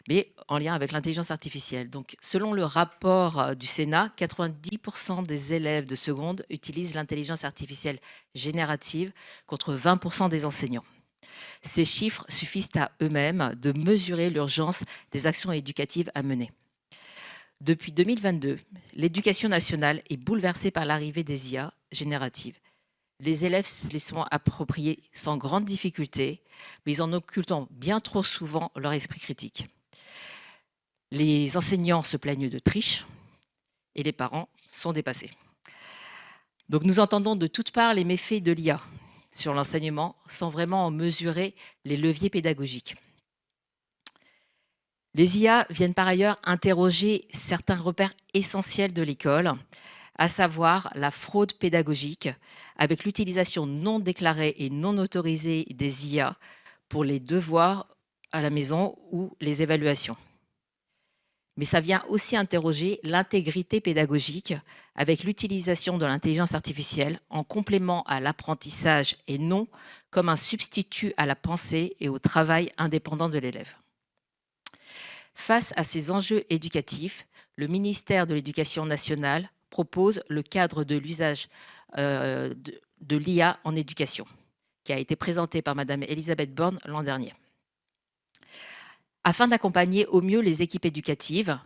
mais en lien avec l'intelligence artificielle. Donc, selon le rapport du Sénat, 90% des élèves de seconde utilisent l'intelligence artificielle générative contre 20% des enseignants. Ces chiffres suffisent à eux-mêmes de mesurer l'urgence des actions éducatives à mener. Depuis 2022, l'éducation nationale est bouleversée par l'arrivée des IA génératives. Les élèves les sont appropriés sans grande difficulté, mais en occultant bien trop souvent leur esprit critique. Les enseignants se plaignent de triche et les parents sont dépassés. Donc nous entendons de toutes parts les méfaits de l'IA sur l'enseignement sans vraiment en mesurer les leviers pédagogiques. Les IA viennent par ailleurs interroger certains repères essentiels de l'école, à savoir la fraude pédagogique avec l'utilisation non déclarée et non autorisée des IA pour les devoirs à la maison ou les évaluations. Mais ça vient aussi interroger l'intégrité pédagogique avec l'utilisation de l'intelligence artificielle en complément à l'apprentissage et non comme un substitut à la pensée et au travail indépendant de l'élève. Face à ces enjeux éducatifs, le ministère de l'Éducation nationale propose le cadre de l'usage de l'IA en éducation, qui a été présenté par Madame Elisabeth Borne l'an dernier. Afin d'accompagner au mieux les équipes éducatives,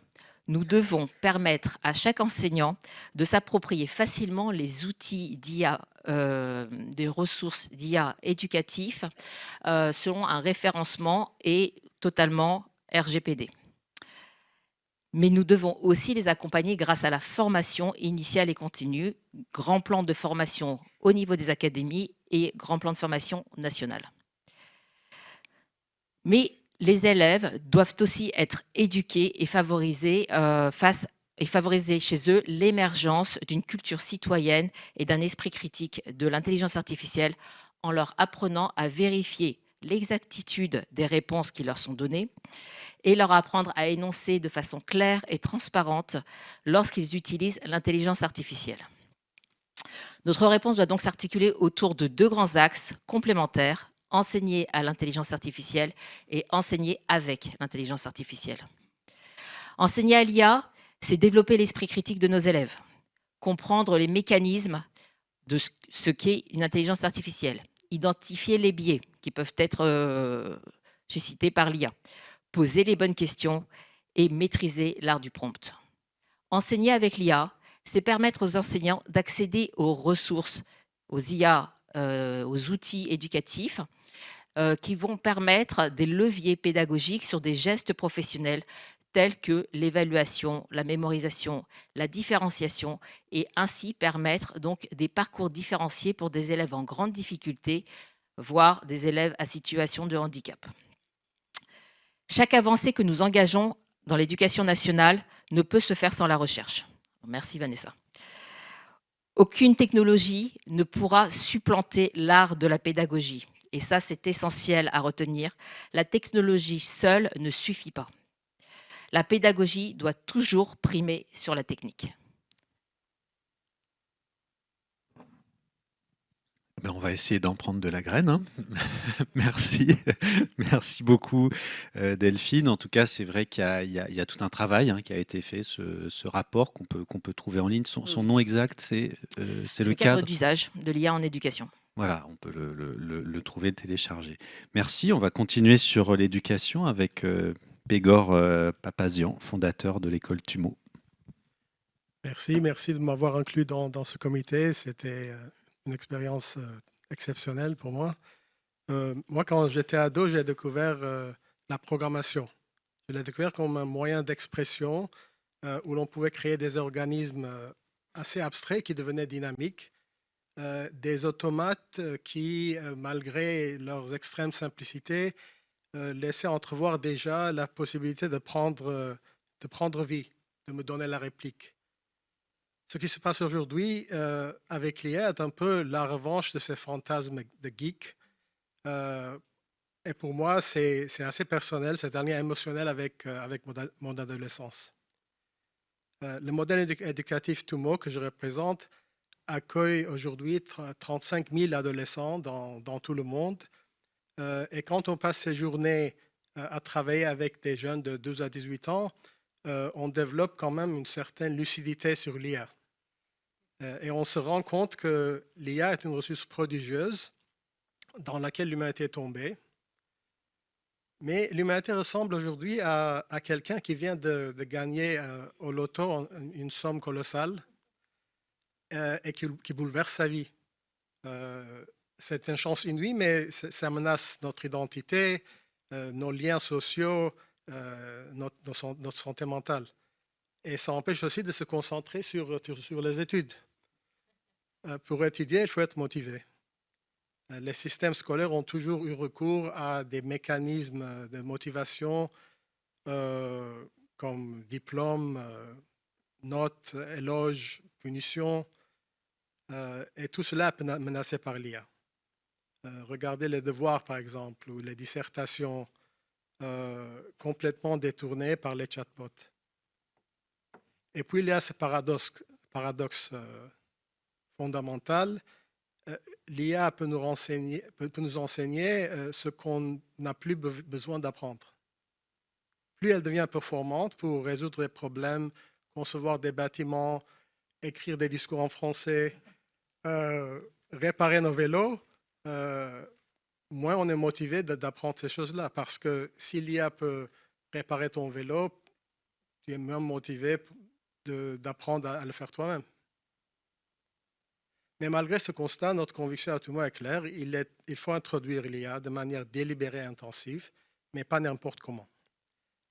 nous devons permettre à chaque enseignant de s'approprier facilement les outils d'IA, des ressources d'IA éducatifs selon un référencement et totalement RGPD. Mais nous devons aussi les accompagner grâce à la formation initiale et continue, grand plan de formation au niveau des académies et grand plan de formation national. Mais les élèves doivent aussi être éduqués et favoriser chez eux l'émergence d'une culture citoyenne et d'un esprit critique de l'intelligence artificielle en leur apprenant à vérifier l'exactitude des réponses qui leur sont données et leur apprendre à énoncer de façon claire et transparente lorsqu'ils utilisent l'intelligence artificielle. Notre réponse doit donc s'articuler autour de deux grands axes complémentaires: enseigner à l'intelligence artificielle et enseigner avec l'intelligence artificielle. Enseigner à l'IA, c'est développer l'esprit critique de nos élèves, comprendre les mécanismes de ce qu'est une intelligence artificielle, identifier les biais qui peuvent être suscités par l'IA, poser les bonnes questions et maîtriser l'art du prompt. Enseigner avec l'IA, c'est permettre aux enseignants d'accéder aux ressources, aux IA, aux outils éducatifs qui vont permettre des leviers pédagogiques sur des gestes professionnels tels que l'évaluation, la mémorisation, la différenciation, et ainsi permettre donc des parcours différenciés pour des élèves en grande difficulté, voire des élèves à situation de handicap. Chaque avancée que nous engageons dans l'éducation nationale ne peut se faire sans la recherche. Merci Vanessa. Aucune technologie ne pourra supplanter l'art de la pédagogie. Et ça, c'est essentiel à retenir. La technologie seule ne suffit pas. La pédagogie doit toujours primer sur la technique. Ben, on va essayer d'en prendre de la graine, hein. Merci. Merci beaucoup, Delphine. En tout cas, c'est vrai qu'il y a tout un travail qui a été fait, ce rapport qu'on peut trouver en ligne. Son nom exact, c'est le cadre d'usage de l'IA en éducation. Voilà, on peut le trouver, télécharger. Merci. On va continuer sur l'éducation avec Pégor Papazian, fondateur de l'école TUMO. Merci de m'avoir inclus dans ce comité. C'était une expérience exceptionnelle pour moi. Moi, quand j'étais ado, j'ai découvert la programmation. Je l'ai découvert comme un moyen d'expression où l'on pouvait créer des organismes assez abstraits qui devenaient dynamiques, des automates qui, malgré leurs extrêmes simplicités, laissaient entrevoir déjà la possibilité de prendre vie, de me donner la réplique. Ce qui se passe aujourd'hui avec l'IA est un peu la revanche de ces fantasmes de geek. Et pour moi, c'est assez personnel, c'est un lien émotionnel avec mon adolescence. Le modèle éducatif TUMO que je représente accueille aujourd'hui 35 000 adolescents dans tout le monde. Et quand on passe ces journées à travailler avec des jeunes de 12 à 18 ans, on développe quand même une certaine lucidité sur l'IA. Et on se rend compte que l'IA est une ressource prodigieuse dans laquelle l'humanité est tombée. Mais l'humanité ressemble aujourd'hui à quelqu'un qui vient de gagner au loto une somme colossale et qui bouleverse sa vie. C'est une chance inouïe, mais ça menace notre identité, nos liens sociaux, notre santé mentale. Et ça empêche aussi de se concentrer sur les études. Pour étudier, il faut être motivé. Les systèmes scolaires ont toujours eu recours à des mécanismes de motivation comme diplôme, notes, éloges, punitions, et tout cela est menacé par l'IA. Regardez les devoirs, par exemple, ou les dissertations complètement détournées par les chatbots. Et puis, il y a ce paradoxe fondamental. L'IA peut nous enseigner ce qu'on n'a plus besoin d'apprendre. Plus elle devient performante pour résoudre des problèmes, concevoir des bâtiments, écrire des discours en français, réparer nos vélos, moins on est motivé d'apprendre ces choses-là. Parce que si l'IA peut réparer ton vélo, tu es même motivé d'apprendre à le faire toi-même. Mais malgré ce constat, notre conviction à tout le monde est claire. Il faut introduire l'IA de manière délibérée et intensive, mais pas n'importe comment.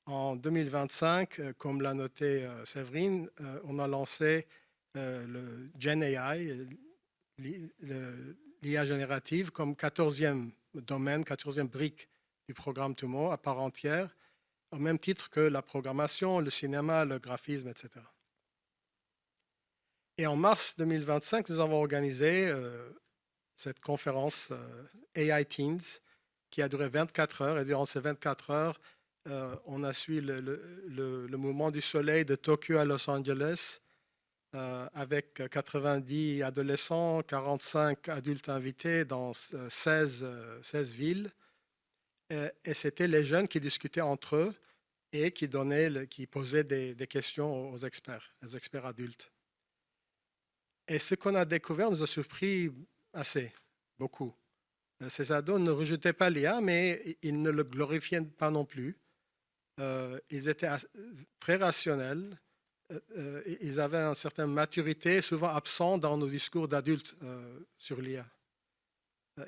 En 2025, comme l'a noté Séverine, on a lancé le GenAI, l'IA générative, comme 14e domaine, 14e brique du programme TUMO à part entière, au même titre que la programmation, le cinéma, le graphisme, etc. Et en mars 2025, nous avons organisé cette conférence AI Teens qui a duré 24 heures. Et durant ces 24 heures, on a suivi le mouvement du soleil de Tokyo à Los Angeles avec 90 adolescents, 45 adultes invités dans 16 villes. Et c'était les jeunes qui discutaient entre eux et qui posaient des questions aux experts adultes. Et ce qu'on a découvert nous a surpris beaucoup. Ces ados ne rejetaient pas l'IA, mais ils ne le glorifiaient pas non plus. Ils étaient très rationnels. Ils avaient une certaine maturité, souvent absente dans nos discours d'adultes sur l'IA.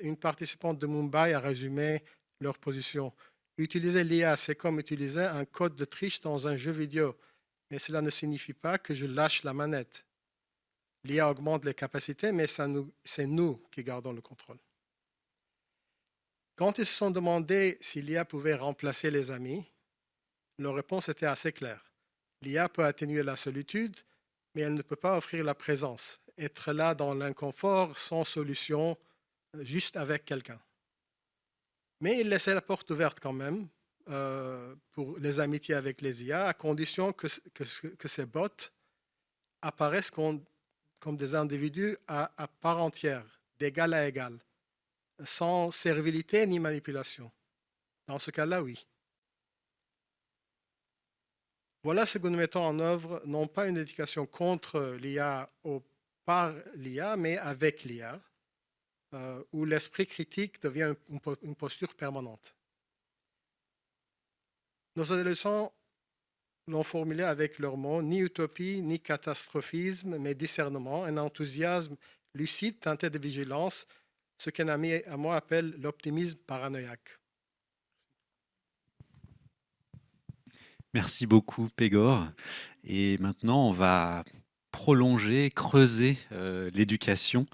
Une participante de Mumbai a résumé leur position. Utiliser l'IA, c'est comme utiliser un code de triche dans un jeu vidéo, mais cela ne signifie pas que je lâche la manette. L'IA augmente les capacités, mais c'est nous qui gardons le contrôle. Quand ils se sont demandé si l'IA pouvait remplacer les amis, leur réponse était assez claire. L'IA peut atténuer la solitude, mais elle ne peut pas offrir la présence, être là dans l'inconfort, sans solution, juste avec quelqu'un. Mais il laissait la porte ouverte quand même pour les amitiés avec les IA, à condition que ces bots apparaissent comme des individus à part entière, d'égal à égal, sans servilité ni manipulation. Dans ce cas-là, oui. Voilà ce que nous mettons en œuvre, non pas une éducation contre l'IA ou par l'IA, mais avec l'IA, où l'esprit critique devient une posture permanente. Nos adolescents l'ont formulé avec leurs mots, ni utopie, ni catastrophisme, mais discernement, un enthousiasme lucide teinté de vigilance, ce qu'un ami à moi appelle l'optimisme paranoïaque. Merci beaucoup, Pégor. Et maintenant, on va prolonger, creuser l'éducation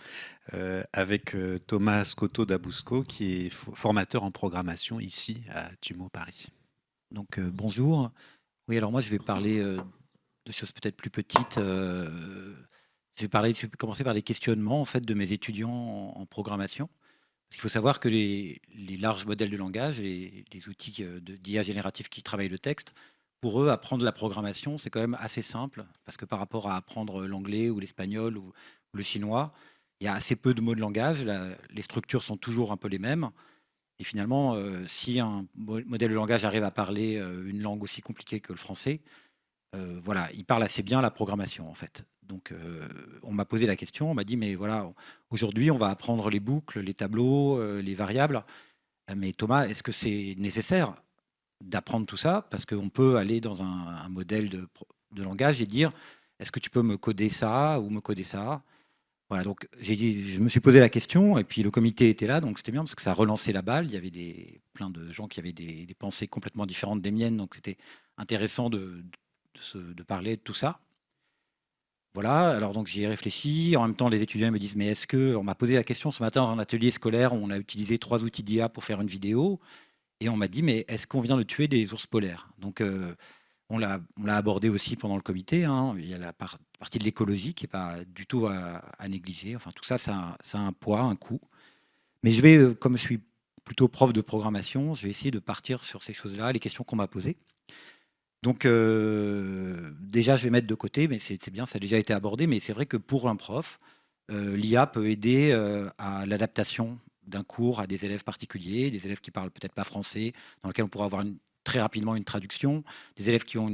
avec Thomas Scotto d'Abusco, qui est formateur en programmation ici à TUMO Paris. Donc bonjour. Oui, alors moi je vais parler de choses peut-être plus petites. Je vais commencer par les questionnements en fait de mes étudiants en programmation. Parce qu'il faut savoir que les larges modèles de langage et les outils d'IA génératif qui travaillent le texte, pour eux, apprendre la programmation, c'est quand même assez simple, parce que par rapport à apprendre l'anglais ou l'espagnol ou le chinois, il y a assez peu de mots de langage, les structures sont toujours un peu les mêmes. Et finalement, si un modèle de langage arrive à parler une langue aussi compliquée que le français, voilà, il parle assez bien la programmation en fait. Donc on m'a posé la question, on m'a dit mais voilà, aujourd'hui on va apprendre les boucles, les tableaux, les variables. Mais Thomas, est-ce que c'est nécessaire d'apprendre tout ça? Parce qu'on peut aller dans un modèle de langage et dire est-ce que tu peux me coder ça ou me coder ça? Voilà, donc je me suis posé la question et puis le comité était là, donc c'était bien parce que ça relançait la balle. Il y avait plein de gens qui avaient des pensées complètement différentes des miennes, donc c'était intéressant de parler de tout ça. Voilà, alors donc j'y ai réfléchi. En même temps, les étudiants me disent mais est-ce que... On m'a posé la question ce matin dans un atelier scolaire où on a utilisé 3 outils d'IA pour faire une vidéo. Et on m'a dit mais est-ce qu'on vient de tuer des ours polaires? Donc on l'a abordé aussi pendant le comité. Hein. Il y a la partie de l'écologie qui n'est pas du tout à négliger. Enfin, tout ça, ça a un poids, un coût. Mais je vais, comme je suis plutôt prof de programmation, je vais essayer de partir sur ces choses-là, les questions qu'on m'a posées. Donc déjà, je vais mettre de côté, mais c'est bien, ça a déjà été abordé. Mais c'est vrai que pour un prof, l'IA peut aider à l'adaptation d'un cours à des élèves particuliers, des élèves qui parlent peut-être pas français, dans lesquels on pourra avoir très rapidement une traduction, des élèves qui ont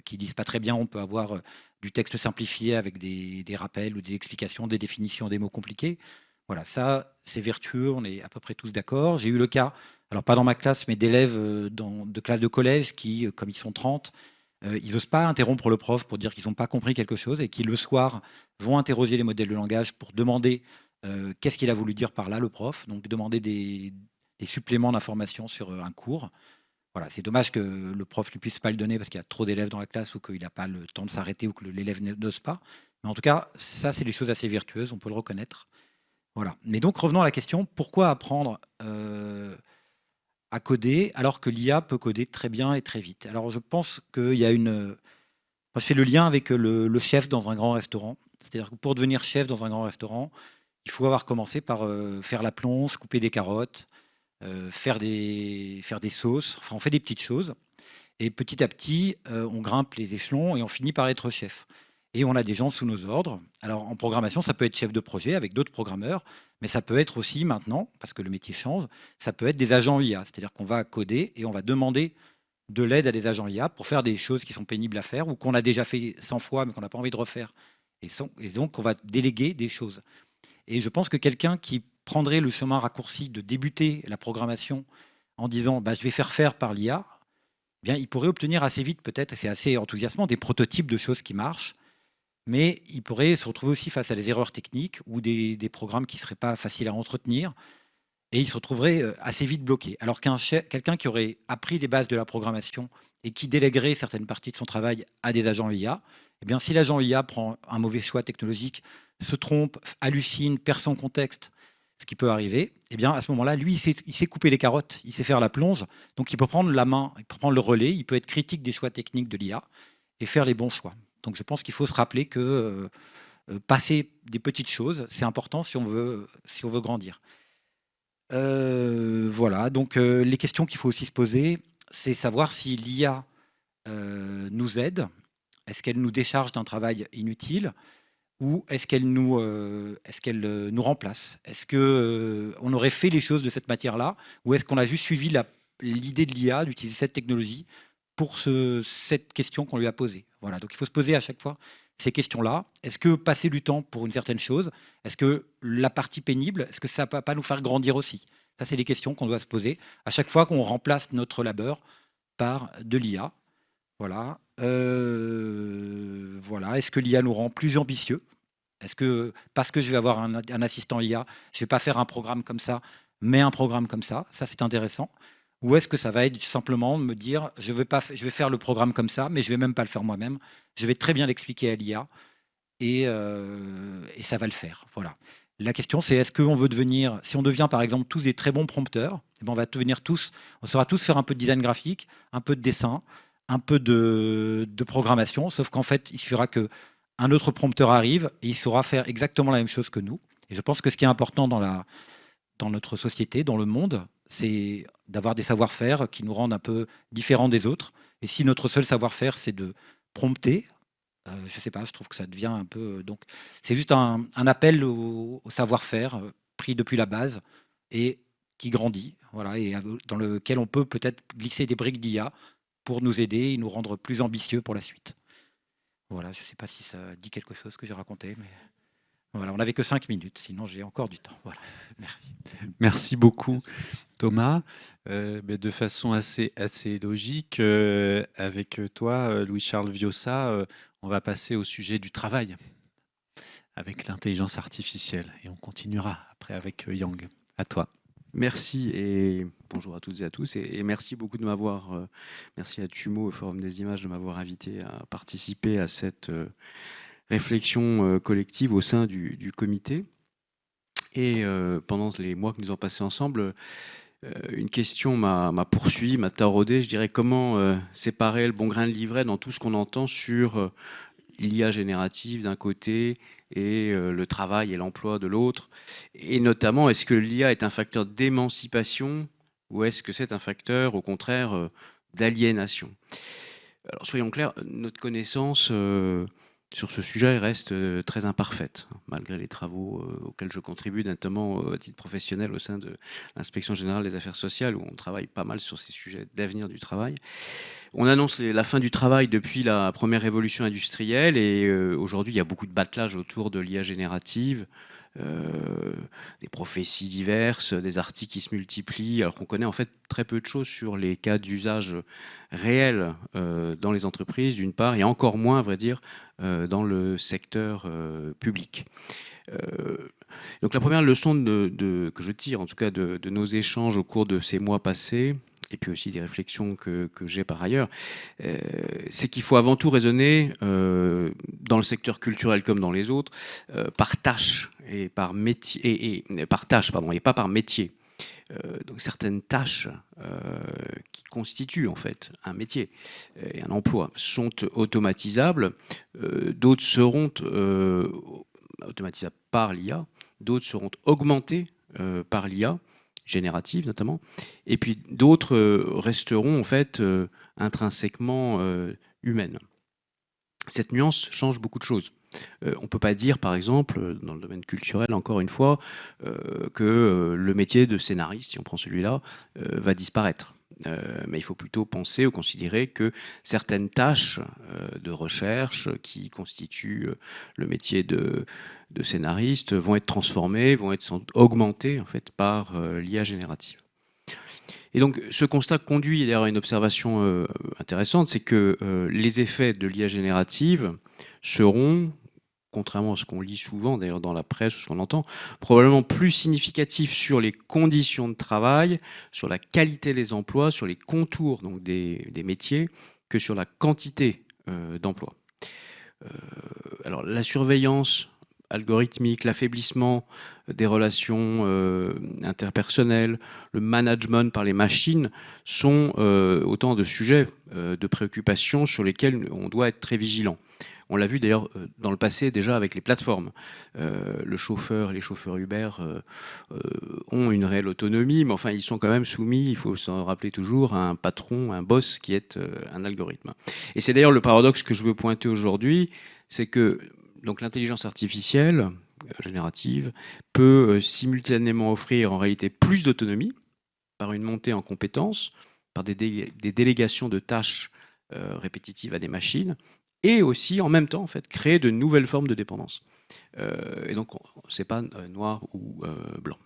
qui lisent pas très bien, on peut avoir du texte simplifié avec des rappels ou des explications, des définitions des mots compliqués. Voilà, ça c'est vertueux, on est à peu près tous d'accord. J'ai eu le cas, alors pas dans ma classe, mais d'élèves de classes de collège qui, comme ils sont 30, ils n'osent pas interrompre le prof pour dire qu'ils n'ont pas compris quelque chose et qui le soir vont interroger les modèles de langage pour demander qu'est-ce qu'il a voulu dire par là, le prof, donc demander des suppléments d'informations sur un cours. Voilà, c'est dommage que le prof ne puisse pas le donner parce qu'il y a trop d'élèves dans la classe ou qu'il n'a pas le temps de s'arrêter ou que l'élève n'ose pas. Mais en tout cas, ça, c'est des choses assez vertueuses, on peut le reconnaître. Voilà. Mais donc, revenons à la question, pourquoi apprendre à coder alors que l'IA peut coder très bien et très vite? Alors, je pense qu'il y a Moi, je fais le lien avec le chef dans un grand restaurant. C'est-à-dire que pour devenir chef dans un grand restaurant, il faut avoir commencé par faire la plonge, couper des carottes, faire des sauces. Enfin, on fait des petites choses. Et petit à petit, on grimpe les échelons et on finit par être chef. Et on a des gens sous nos ordres. Alors, en programmation, ça peut être chef de projet avec d'autres programmeurs, mais ça peut être aussi maintenant, parce que le métier change, ça peut être des agents IA. C'est-à-dire qu'on va coder et on va demander de l'aide à des agents IA pour faire des choses qui sont pénibles à faire ou qu'on a déjà fait 100 fois mais qu'on n'a pas envie de refaire. Et donc, on va déléguer des choses. Et je pense que quelqu'un qui prendrait le chemin raccourci de débuter la programmation en disant je vais faire par l'IA, eh bien, il pourrait obtenir assez vite, peut-être, et c'est assez enthousiasmant, des prototypes de choses qui marchent, mais il pourrait se retrouver aussi face à des erreurs techniques ou des programmes qui ne seraient pas faciles à entretenir, et il se retrouverait assez vite bloqué. Alors quelqu'un qui aurait appris les bases de la programmation et qui déléguerait certaines parties de son travail à des agents IA, eh bien, si l'agent IA prend un mauvais choix technologique, se trompe, hallucine, perd son contexte, ce qui peut arriver, eh bien, à ce moment-là, lui, il sait couper les carottes, il sait faire la plonge, donc il peut prendre la main, il peut prendre le relais, il peut être critique des choix techniques de l'IA et faire les bons choix. Donc je pense qu'il faut se rappeler que passer des petites choses, c'est important si on veut grandir. Voilà, donc les questions qu'il faut aussi se poser, c'est savoir si l'IA nous aide, est-ce qu'elle nous décharge d'un travail inutile, ou est-ce qu'elle nous remplace? Est-ce qu'on aurait fait les choses de cette matière-là, ou est-ce qu'on a juste suivi l'idée de l'IA d'utiliser cette technologie pour cette question qu'on lui a posée? Voilà, donc il faut se poser à chaque fois ces questions-là. Est-ce que passer du temps pour une certaine chose, est-ce que la partie pénible, est-ce que ça ne va pas nous faire grandir aussi? Ça, c'est les questions qu'on doit se poser à chaque fois qu'on remplace notre labeur par de l'IA. Voilà. Voilà. Est-ce que l'IA nous rend plus ambitieux? Est-ce que parce que je vais avoir un assistant IA, je ne vais pas faire un programme comme ça, mais un programme comme ça? Ça, c'est intéressant. Ou est-ce que ça va être simplement me dire, je vais faire le programme comme ça, mais je ne vais même pas le faire moi-même. Je vais très bien l'expliquer à l'IA et ça va le faire. Voilà. La question, c'est est-ce qu'on veut devenir, si on devient par exemple tous des très bons prompteurs, eh bien, on saura tous faire un peu de design graphique, un peu de dessin, un peu de programmation, sauf qu'en fait, il suffira qu'un autre prompteur arrive et il saura faire exactement la même chose que nous. Et je pense que ce qui est important dans notre société, dans le monde, c'est d'avoir des savoir-faire qui nous rendent un peu différents des autres. Et si notre seul savoir-faire, c'est de prompter, je ne sais pas, je trouve que ça devient un peu... Donc, c'est juste un appel au savoir-faire pris depuis la base et qui grandit, voilà, et dans lequel on peut peut-être glisser des briques d'IA pour nous aider et nous rendre plus ambitieux pour la suite. Voilà, je ne sais pas si ça dit quelque chose que j'ai raconté, mais... Voilà, on n'avait que 5 minutes, sinon j'ai encore du temps. Voilà, merci. Merci beaucoup, Thomas. De façon assez logique, avec toi, Louis-Charles Viossa, on va passer au sujet du travail avec l'intelligence artificielle. Et on continuera après avec Yang. À toi. Merci et bonjour à toutes et à tous. Et merci beaucoup de m'avoir, merci à Tumo, au Forum des images, de m'avoir invité à participer à cette... réflexion collective au sein du comité. Et pendant les mois que nous avons passés ensemble, une question m'a poursuivi, m'a taraudé. Je dirais comment séparer le bon grain de livret dans tout ce qu'on entend sur l'IA générative d'un côté et le travail et l'emploi de l'autre. Et notamment, est-ce que l'IA est un facteur d'émancipation ou est-ce que c'est un facteur, au contraire, d'aliénation? Alors soyons clairs, notre connaissance... sur ce sujet reste très imparfaite, malgré les travaux auxquels je contribue, notamment à titre professionnel au sein de l'Inspection générale des affaires sociales, où on travaille pas mal sur ces sujets d'avenir du travail. On annonce la fin du travail depuis la première révolution industrielle, et aujourd'hui, il y a beaucoup de battelage autour de l'IA générative, des prophéties diverses, des articles qui se multiplient, alors qu'on connaît en fait très peu de choses sur les cas d'usage réels dans les entreprises, d'une part, et encore moins, à vrai dire, dans le secteur public. Donc la première leçon que je tire, en tout cas, de nos échanges au cours de ces mois passés, et puis aussi des réflexions que j'ai par ailleurs, c'est qu'il faut avant tout raisonner, dans le secteur culturel comme dans les autres, par tâche et par métier, et pas par métier. Donc certaines tâches qui constituent en fait un métier et un emploi sont automatisables, d'autres seront automatisables par l'IA, d'autres seront augmentées par l'IA, générative notamment, et puis d'autres resteront en fait intrinsèquement humaines. Cette nuance change beaucoup de choses. On ne peut pas dire, par exemple, dans le domaine culturel, encore une fois, que le métier de scénariste, si on prend celui-là, va disparaître. mais il faut plutôt penser ou considérer que certaines tâches de recherche qui constituent le métier de scénariste vont être transformées, vont être augmentées en fait par l'IA générative. Et donc, ce constat conduit d'ailleurs à une observation intéressante, c'est que les effets de l'IA générative seront, contrairement à ce qu'on lit souvent d'ailleurs dans la presse ou ce qu'on entend, probablement plus significatifs sur les conditions de travail, sur la qualité des emplois, sur les contours donc des métiers, que sur la quantité d'emplois. Alors, la surveillance algorithmique, l'affaiblissement des relations interpersonnelles, le management par les machines sont autant de sujets de préoccupation sur lesquels on doit être très vigilant. On l'a vu d'ailleurs dans le passé déjà avec les plateformes. Le chauffeur et les chauffeurs Uber ont une réelle autonomie, mais enfin ils sont quand même soumis, il faut s'en rappeler toujours, à un patron, un boss qui est un algorithme. Et c'est d'ailleurs le paradoxe que je veux pointer aujourd'hui, c'est que donc l'intelligence artificielle générative peut simultanément offrir en réalité plus d'autonomie par une montée en compétences, par des délégations de tâches répétitives à des machines, et aussi en même temps en fait créer de nouvelles formes de dépendance. Et donc c'est pas noir ou blanc.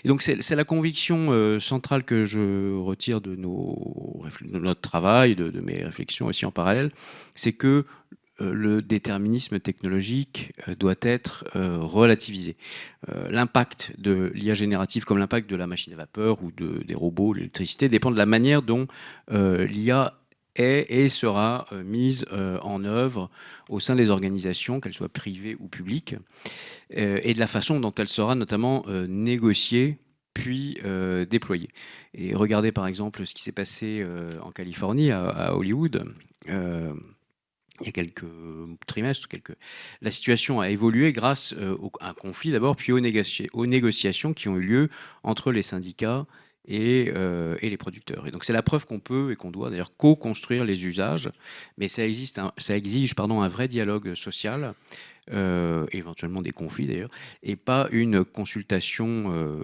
Et donc c'est la conviction centrale que je retire de notre travail, de mes réflexions aussi en parallèle, c'est que le déterminisme technologique doit être relativisé. L'impact de l'IA générative comme l'impact de la machine à vapeur ou des robots, l'électricité, dépend de la manière dont l'IA est et sera mise en œuvre au sein des organisations, qu'elles soient privées ou publiques, et de la façon dont elle sera notamment négociée puis déployée. Et regardez par exemple ce qui s'est passé en Californie, à Hollywood, il y a quelques trimestres, la situation a évolué grâce à un conflit d'abord, puis aux négociations qui ont eu lieu entre les syndicats et les producteurs. Et donc c'est la preuve qu'on peut et qu'on doit d'ailleurs co-construire les usages, mais ça exige un vrai dialogue social, éventuellement des conflits d'ailleurs, et pas une consultation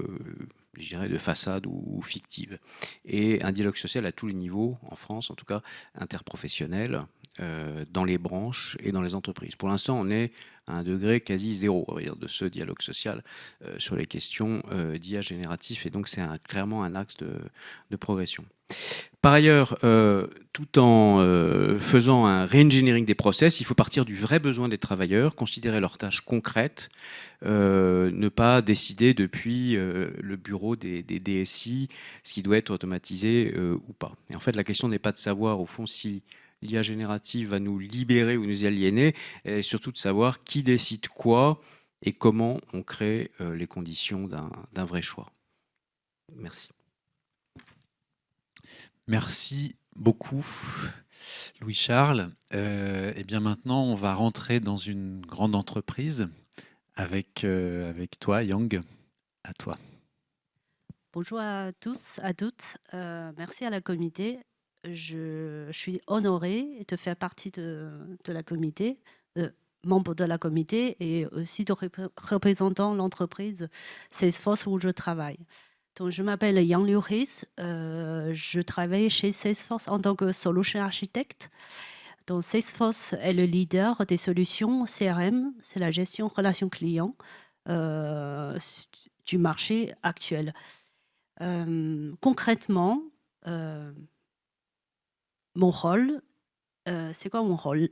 je dirais de façade ou fictive. Et un dialogue social à tous les niveaux, en France en tout cas, interprofessionnel, dans les branches et dans les entreprises. Pour l'instant, on est à un degré quasi zéro, on va dire, de ce dialogue social sur les questions d'IA génératif, et donc c'est clairement un axe de progression. Par ailleurs, tout en faisant un re-engineering des process, il faut partir du vrai besoin des travailleurs, considérer leurs tâches concrètes, ne pas décider depuis le bureau des DSI ce qui doit être automatisé ou pas. Et en fait, la question n'est pas de savoir, au fond, si l'IA générative va nous libérer ou nous aliéner, et surtout de savoir qui décide quoi et comment on crée les conditions d'un vrai choix. Merci. Merci beaucoup, Louis-Charles. Et bien maintenant, on va rentrer dans une grande entreprise avec toi, Yang. À toi. Bonjour à tous, à toutes. Merci à la comité. Je suis honorée de faire partie de la comité, membre de la comité, et aussi de représentant l'entreprise Salesforce où je travaille. Donc, je m'appelle Yang Liu His. Je travaille chez Salesforce en tant que solution architecte. Donc, Salesforce est le leader des solutions CRM, c'est la gestion relation client du marché actuel. Concrètement, mon rôle, c'est quoi mon rôle?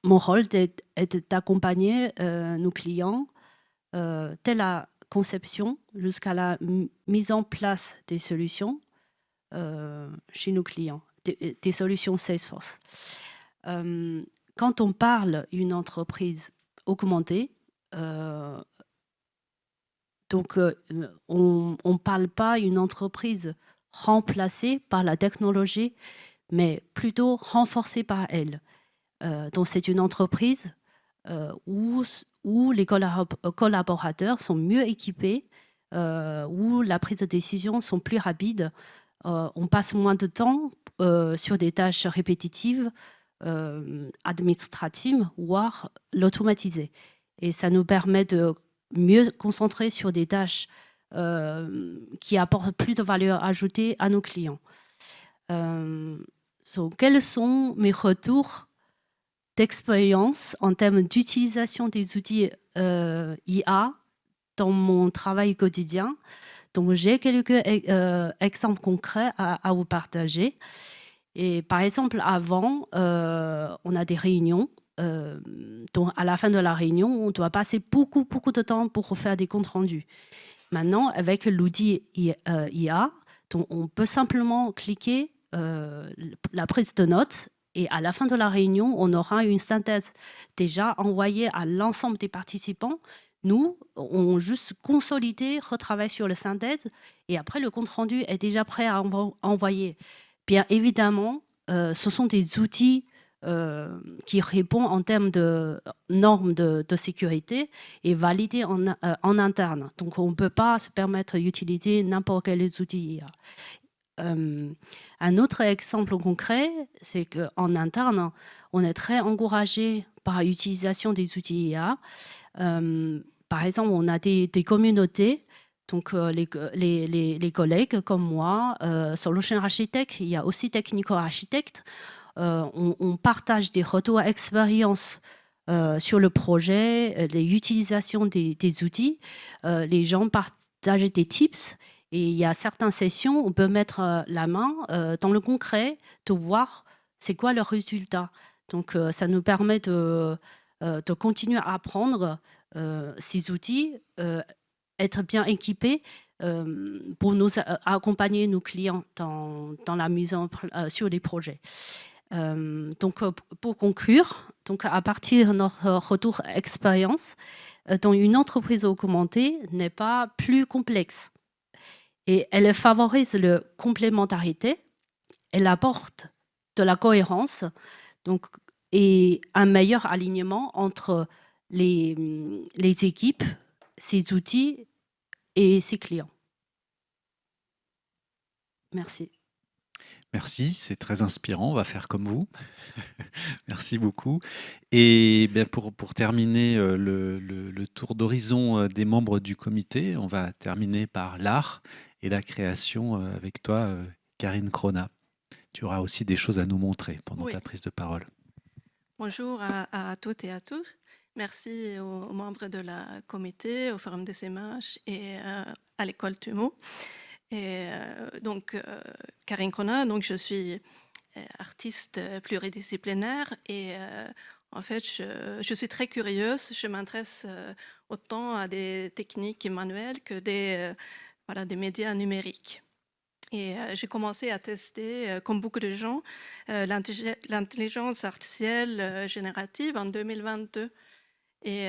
Mon rôle est d'accompagner nos clients dès la conception jusqu'à la mise en place des solutions chez nos clients, des solutions Salesforce. Quand on parle d'une entreprise augmentée, donc on ne parle pas d'une entreprise remplacée par la technologie, mais plutôt renforcée par elle. Donc c'est une entreprise où les collaborateurs sont mieux équipés, où la prise de décision sont plus rapides, on passe moins de temps sur des tâches répétitives, administratives, voire l'automatiser. Et ça nous permet de mieux concentrer sur des tâches qui apportent plus de valeur ajoutée à nos clients. Quels sont mes retours d'expérience en termes d'utilisation des outils IA dans mon travail quotidien? Donc, j'ai quelques exemples concrets à vous partager. Et par exemple, avant, on a des réunions. Donc, à la fin de la réunion, on doit passer beaucoup de temps pour faire des comptes rendus. Maintenant, avec l'outil IA, donc on peut simplement cliquer la prise de notes et à la fin de la réunion, on aura une synthèse déjà envoyée à l'ensemble des participants. Nous, on juste consolidé, retravaille sur la synthèse et après le compte rendu est déjà prêt à envoyer. Bien évidemment, ce sont des outils qui répondent en termes de normes de sécurité et validés en interne. Donc, on ne peut pas se permettre d'utiliser n'importe quel outil IA. Un autre exemple concret, c'est qu'en interne, on est très encouragé par l'utilisation des outils IA. Par exemple, on a des communautés. Donc, les collègues comme moi, Solution Architect, il y a aussi Technical Architect. On partage des retours d'expérience sur le projet, l'utilisation des outils. Les gens partagent des tips. Et il y a certaines sessions, on peut mettre la main dans le concret, de voir c'est quoi le résultat. Donc, ça nous permet de continuer à apprendre ces outils, être bien équipés pour nous accompagner nos clients dans la mise sur les projets. Donc, pour conclure, donc à partir de notre retour expérience, dans une entreprise augmentée n'est pas plus complexe. Et elle favorise la complémentarité, elle apporte de la cohérence donc, et un meilleur alignement entre les équipes, ses outils et ses clients. Merci. Merci, c'est très inspirant, on va faire comme vous. Merci beaucoup. Et bien pour terminer le tour d'horizon des membres du comité, on va terminer par l'art et la création avec toi, Karine Crona. Tu auras aussi des choses à nous montrer pendant ta prise de parole. Bonjour à toutes et à tous. Merci aux membres de la comité, au Forum des images et à l'école TUMO. Et donc, Karine Crona, donc je suis artiste pluridisciplinaire et en fait, je suis très curieuse. Je m'intéresse autant à des techniques manuelles que des médias numériques. Et j'ai commencé à tester, comme beaucoup de gens, l'intelligence artificielle générative en 2022. Et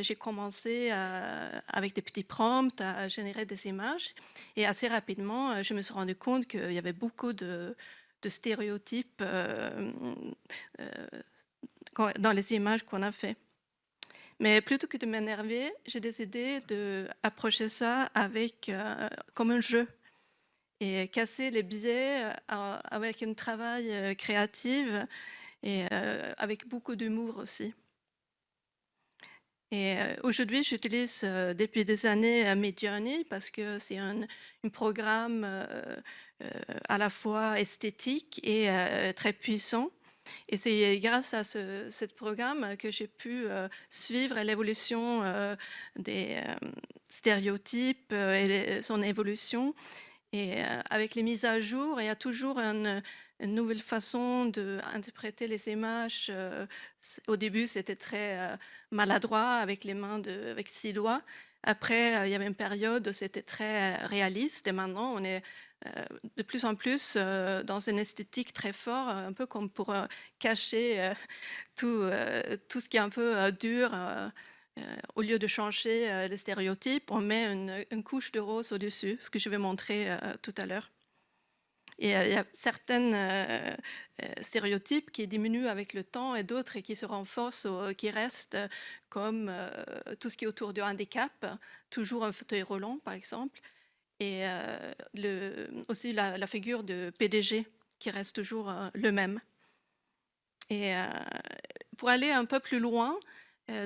j'ai commencé avec des petits prompts à générer des images. Et assez rapidement, je me suis rendu compte qu'il y avait beaucoup de stéréotypes dans les images qu'on a fait. Mais plutôt que de m'énerver, j'ai décidé d'approcher ça avec, comme un jeu et casser les biais avec un travail créatif et avec beaucoup d'humour aussi. Et aujourd'hui, j'utilise depuis des années Midjourney parce que c'est un programme à la fois esthétique et très puissant. Et c'est grâce à ce programme que j'ai pu suivre l'évolution des stéréotypes et son évolution. Et avec les mises à jour, il y a toujours une nouvelle façon d'interpréter les images. Au début, c'était très maladroit avec les mains avec 6 doigts. Après, il y avait une période où c'était très réaliste. Et maintenant, on est de plus en plus dans une esthétique très forte, un peu comme pour cacher tout ce qui est un peu dur. Au lieu de changer les stéréotypes, on met une couche de rose au-dessus, ce que je vais montrer tout à l'heure. Et il y a certains stéréotypes qui diminuent avec le temps et d'autres qui se renforcent ou qui restent, comme tout ce qui est autour du handicap, toujours un fauteuil roulant par exemple, et aussi la figure de PDG qui reste toujours le même. Et pour aller un peu plus loin,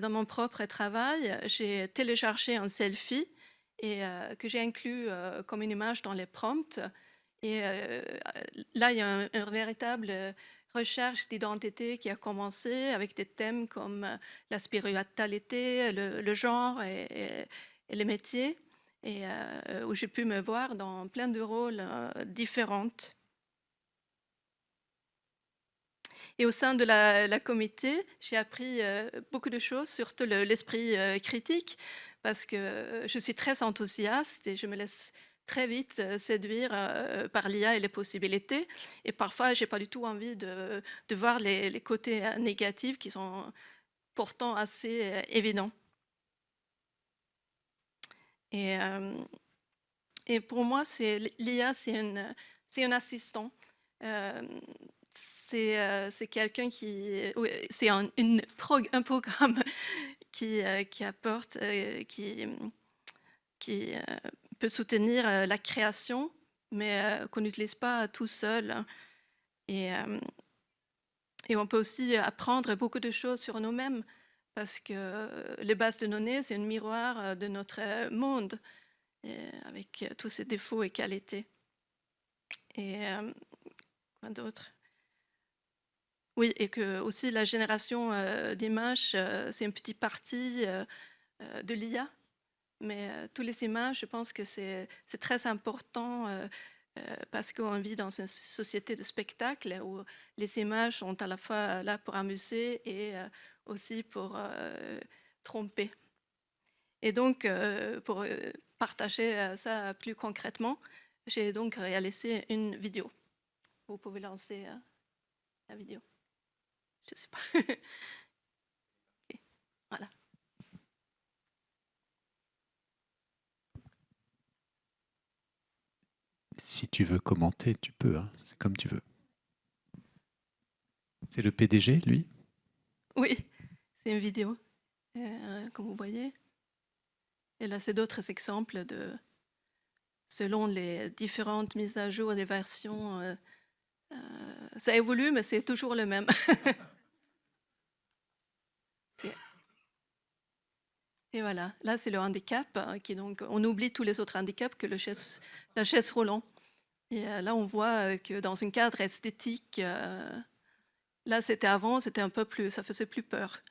dans mon propre travail, j'ai téléchargé un selfie et que j'ai inclus comme une image dans les prompts. Et là, il y a une véritable recherche d'identité qui a commencé avec des thèmes comme la spiritualité, le genre et les métiers, et où j'ai pu me voir dans plein de rôles différents. Et au sein de la comité, j'ai appris beaucoup de choses, surtout l'esprit critique, parce que je suis très enthousiaste et je me laisse très vite séduire par l'IA et les possibilités. Et parfois, je n'ai pas du tout envie de voir les côtés négatifs qui sont pourtant assez évidents. Et pour moi, l'IA, c'est un assistant. C'est quelqu'un c'est un programme qui apporte, qui peut soutenir la création, mais qu'on n'utilise pas tout seul. Et on peut aussi apprendre beaucoup de choses sur nous-mêmes, parce que les bases de données, c'est un miroir de notre monde, avec tous ses défauts et qualités. Et quoi d'autre ? Oui, et que aussi la génération d'images, c'est une petite partie de l'IA, mais toutes les images, je pense que c'est très important parce qu'on vit dans une société de spectacle où les images sont à la fois là pour amuser et aussi pour tromper. Et donc, pour partager ça plus concrètement, j'ai donc réalisé une vidéo. Vous pouvez lancer la vidéo. Je ne sais pas. Okay. Voilà. Si tu veux commenter, tu peux, hein. C'est comme tu veux. C'est le PDG, lui? Oui, c'est une vidéo, comme vous voyez. Et là, c'est d'autres exemples selon les différentes mises à jour des versions. Ça évolue, mais c'est toujours le même. Et voilà, là, c'est le handicap, donc, on oublie tous les autres handicaps que la chaise roulant. Et là, on voit que dans un cadre esthétique, là, c'était avant, c'était un peu plus, ça faisait plus peur.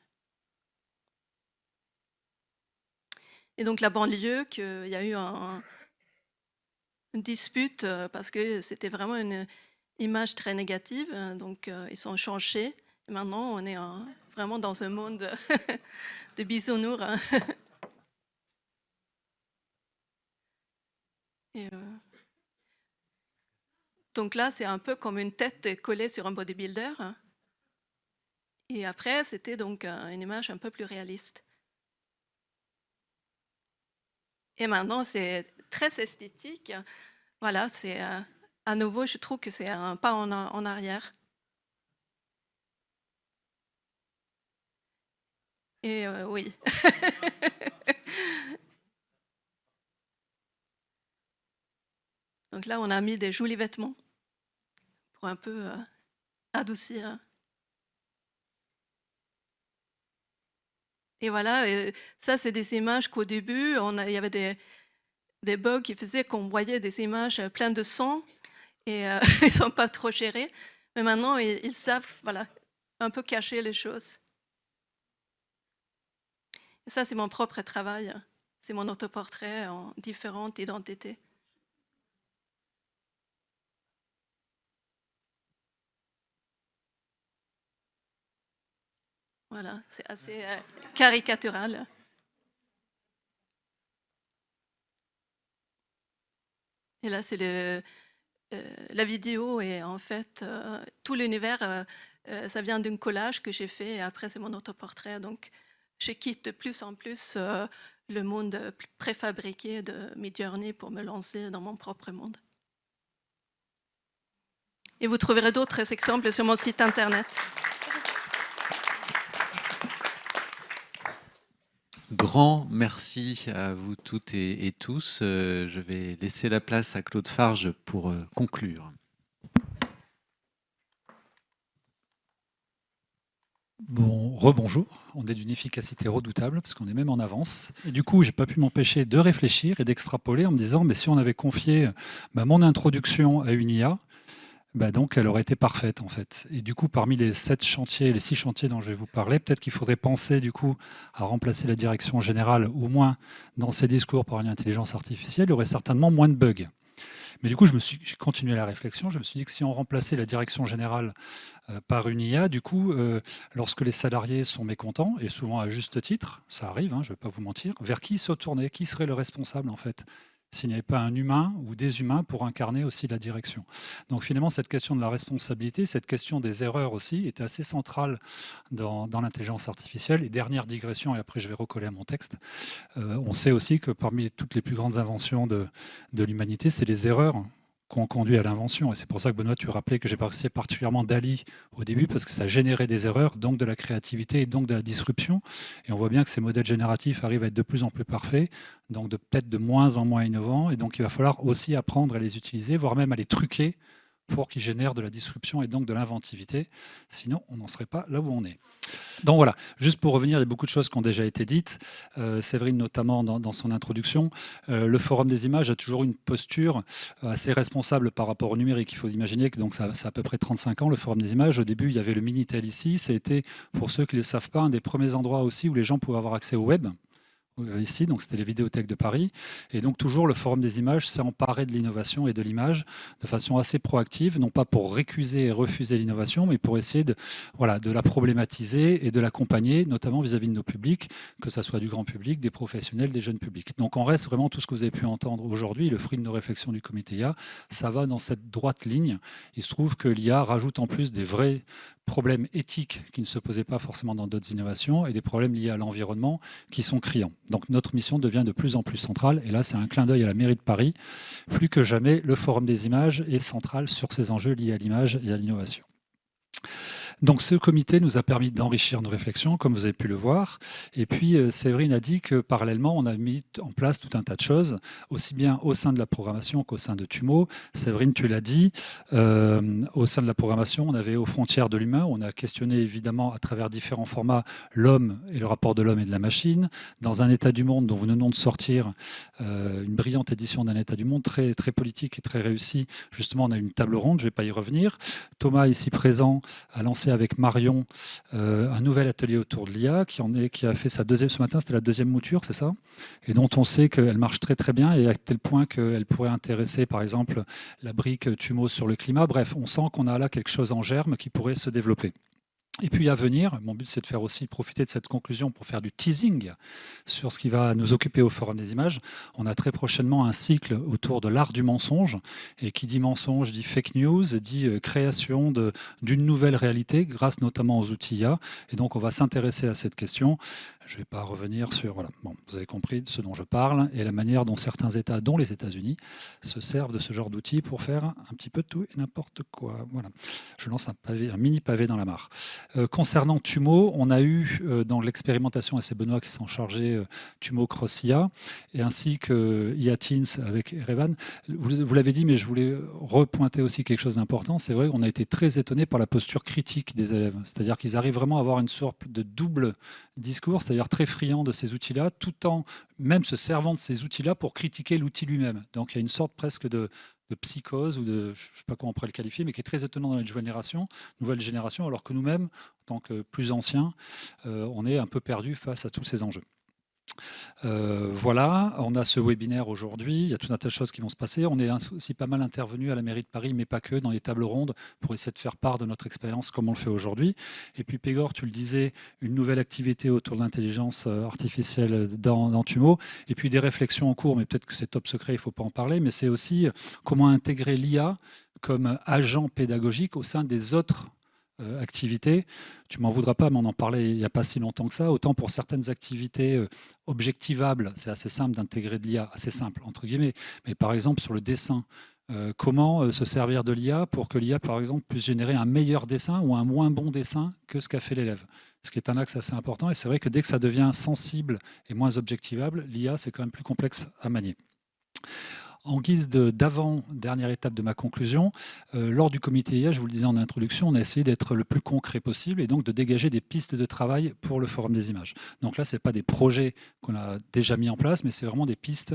Et donc, la banlieue, il y a eu une dispute parce que c'était vraiment une image très négative. Donc, ils sont changés. Et maintenant, on est vraiment dans un monde de bisounours. Et, donc là, c'est un peu comme une tête collée sur un bodybuilder. Et après, c'était donc une image un peu plus réaliste. Et maintenant, c'est très esthétique. Voilà, c'est à nouveau, je trouve que c'est un pas en arrière. Et oui. Donc là, on a mis des jolis vêtements pour un peu adoucir. Et voilà, ça, c'est des images qu'au début, il y avait des bugs qui faisaient qu'on voyait des images pleines de sang et ils ne sont pas trop gérés. Mais maintenant, ils savent, voilà, un peu cacher les choses. Et ça, c'est mon propre travail. C'est mon autoportrait en différentes identités. Voilà, c'est assez caricatural. Et là, c'est la vidéo et en fait, tout l'univers, ça vient d'un collage que j'ai fait et après, c'est mon autoportrait. Donc, je quitte de plus en plus le monde préfabriqué de Midjourney pour me lancer dans mon propre monde. Et vous trouverez d'autres exemples sur mon site internet. Grand merci à vous toutes et tous. Je vais laisser la place à Claude Farge pour conclure. Bon, rebonjour, on est d'une efficacité redoutable parce qu'on est même en avance. Et du coup, j'ai pas pu m'empêcher de réfléchir et d'extrapoler en me disant, mais si on avait confié mon introduction à une IA, donc elle aurait été parfaite en fait. Et du coup, parmi les 6 chantiers dont je vais vous parler, peut-être qu'il faudrait penser du coup à remplacer la direction générale, au moins dans ces discours par une intelligence artificielle, il y aurait certainement moins de bugs. Mais du coup, j'ai continué la réflexion. Je me suis dit que si on remplaçait la direction générale par une IA, du coup, lorsque les salariés sont mécontents, et souvent à juste titre, ça arrive, je ne vais pas vous mentir, vers qui se tourner? Qui serait le responsable en fait, s'il n'y avait pas un humain ou des humains pour incarner aussi la direction? Donc finalement, cette question de la responsabilité, cette question des erreurs aussi, était assez centrale dans l'intelligence artificielle. Et dernière digression, et après je vais recoller à mon texte, on sait aussi que parmi toutes les plus grandes inventions de l'humanité, c'est les erreurs qui ont conduit à l'invention. Et c'est pour ça que Benoît, tu rappelais que j'ai apprécié particulièrement Dali au début, parce que ça générait des erreurs, donc de la créativité et donc de la disruption. Et on voit bien que ces modèles génératifs arrivent à être de plus en plus parfaits, donc peut-être de moins en moins innovants. Et donc il va falloir aussi apprendre à les utiliser, voire même à les truquer pour qu'ils génèrent de la disruption et donc de l'inventivité. Sinon, on n'en serait pas là où on est. Donc voilà, juste pour revenir, il y a beaucoup de choses qui ont déjà été dites. Séverine, notamment dans son introduction, le Forum des images a toujours une posture assez responsable par rapport au numérique. Il faut imaginer que ça a à peu près 35 ans, le Forum des images. Au début, il y avait le Minitel ici. Ça a été, pour ceux qui ne le savent pas, un des premiers endroits aussi où les gens pouvaient avoir accès au web. Ici, donc c'était les vidéothèques de Paris. Et donc toujours le Forum des images s'est emparé de l'innovation et de l'image de façon assez proactive, non pas pour récuser et refuser l'innovation, mais pour essayer de la problématiser et de l'accompagner, notamment vis-à-vis de nos publics, que ce soit du grand public, des professionnels, des jeunes publics. Donc on reste vraiment tout ce que vous avez pu entendre aujourd'hui, le fruit de nos réflexions du comité IA, ça va dans cette droite ligne. Il se trouve que l'IA rajoute en plus des vrais problèmes éthiques qui ne se posaient pas forcément dans d'autres innovations et des problèmes liés à l'environnement qui sont criants. Donc notre mission devient de plus en plus centrale et là c'est un clin d'œil à la mairie de Paris. Plus que jamais, le Forum des images est central sur ces enjeux liés à l'image et à l'innovation. Donc ce comité nous a permis d'enrichir nos réflexions, comme vous avez pu le voir. Et puis Séverine a dit que parallèlement, on a mis en place tout un tas de choses, aussi bien au sein de la programmation qu'au sein de TUMO. Séverine, tu l'as dit, au sein de la programmation, on avait aux frontières de l'humain, on a questionné évidemment à travers différents formats l'homme et le rapport de l'homme et de la machine. Dans un état du monde dont nous venons de sortir, une brillante édition d'un état du monde très, très politique et très réussi. Justement, on a une table ronde, je ne vais pas y revenir. Thomas, ici présent, a lancé avec Marion un nouvel atelier autour de l'IA qui a fait sa deuxième, ce matin, c'était la deuxième mouture, c'est ça? Et dont on sait qu'elle marche très très bien et à tel point qu'elle pourrait intéresser par exemple la brique TUMO sur le climat. Bref, on sent qu'on a là quelque chose en germe qui pourrait se développer. Et puis à venir, mon but c'est de faire aussi profiter de cette conclusion pour faire du teasing sur ce qui va nous occuper au Forum des images. On a très prochainement un cycle autour de l'art du mensonge. Et qui dit mensonge dit fake news, dit création d'une nouvelle réalité grâce notamment aux outils IA. Et donc on va s'intéresser à cette question. Je ne vais pas revenir sur... Voilà, bon, vous avez compris de ce dont je parle et la manière dont certains États, dont les États-Unis, se servent de ce genre d'outils pour faire un petit peu de tout et n'importe quoi. Voilà. Je lance un mini pavé dans la mare. Concernant TUMO, on a eu dans l'expérimentation, et c'est Benoît qui s'en chargeait, TUMO Cross IA, et ainsi que IA Teens avec Erevan. Vous l'avez dit, mais je voulais repointer aussi quelque chose d'important. C'est vrai qu'on a été très étonné par la posture critique des élèves. C'est-à-dire qu'ils arrivent vraiment à avoir une sorte de double discours, c'est-à-dire très friand de ces outils-là, tout en même se servant de ces outils-là pour critiquer l'outil lui-même. Donc il y a une sorte presque de psychose, ou de, je ne sais pas comment on pourrait le qualifier, mais qui est très étonnant dans notre nouvelle génération, alors que nous-mêmes, en tant que plus anciens, on est un peu perdus face à tous ces enjeux. Voilà, on a ce webinaire aujourd'hui, il y a tout un tas de choses qui vont se passer. On est aussi pas mal intervenu à la mairie de Paris, mais pas que, dans les tables rondes, pour essayer de faire part de notre expérience comme on le fait aujourd'hui. Et puis Pégor, tu le disais, une nouvelle activité autour de l'intelligence artificielle dans TUMO, et puis des réflexions en cours, mais peut-être que c'est top secret, il ne faut pas en parler, mais c'est aussi comment intégrer l'IA comme agent pédagogique au sein des autres activités. Tu m'en voudras pas, mais on en parlait il n'y a pas si longtemps que ça. Autant pour certaines activités objectivables, c'est assez simple d'intégrer de l'IA, assez simple, entre guillemets. Mais par exemple, sur le dessin, comment se servir de l'IA pour que l'IA, par exemple, puisse générer un meilleur dessin ou un moins bon dessin que ce qu'a fait l'élève. Ce qui est un axe assez important. Et c'est vrai que dès que ça devient sensible et moins objectivable, l'IA, c'est quand même plus complexe à manier. En guise d'avant-dernière étape de ma conclusion, lors du comité IA, je vous le disais en introduction, on a essayé d'être le plus concret possible et donc de dégager des pistes de travail pour le Forum des images. Donc là, ce n'est pas des projets qu'on a déjà mis en place, mais c'est vraiment des pistes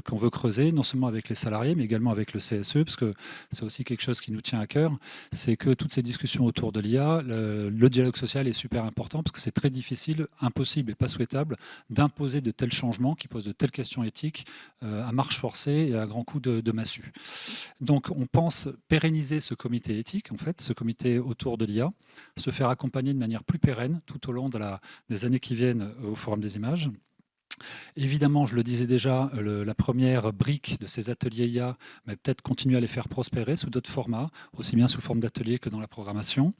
qu'on veut creuser, non seulement avec les salariés, mais également avec le CSE, parce que c'est aussi quelque chose qui nous tient à cœur, c'est que toutes ces discussions autour de l'IA, le dialogue social est super important, parce que c'est très difficile, impossible et pas souhaitable d'imposer de tels changements qui posent de telles questions éthiques à marche forcée et à grands coups de massue. Donc on pense pérenniser ce comité éthique, en fait, ce comité autour de l'IA, se faire accompagner de manière plus pérenne tout au long des années qui viennent au Forum des images. Évidemment, je le disais déjà, la première brique de ces ateliers IA, mais peut-être continuer à les faire prospérer sous d'autres formats, aussi bien sous forme d'ateliers que dans la programmation.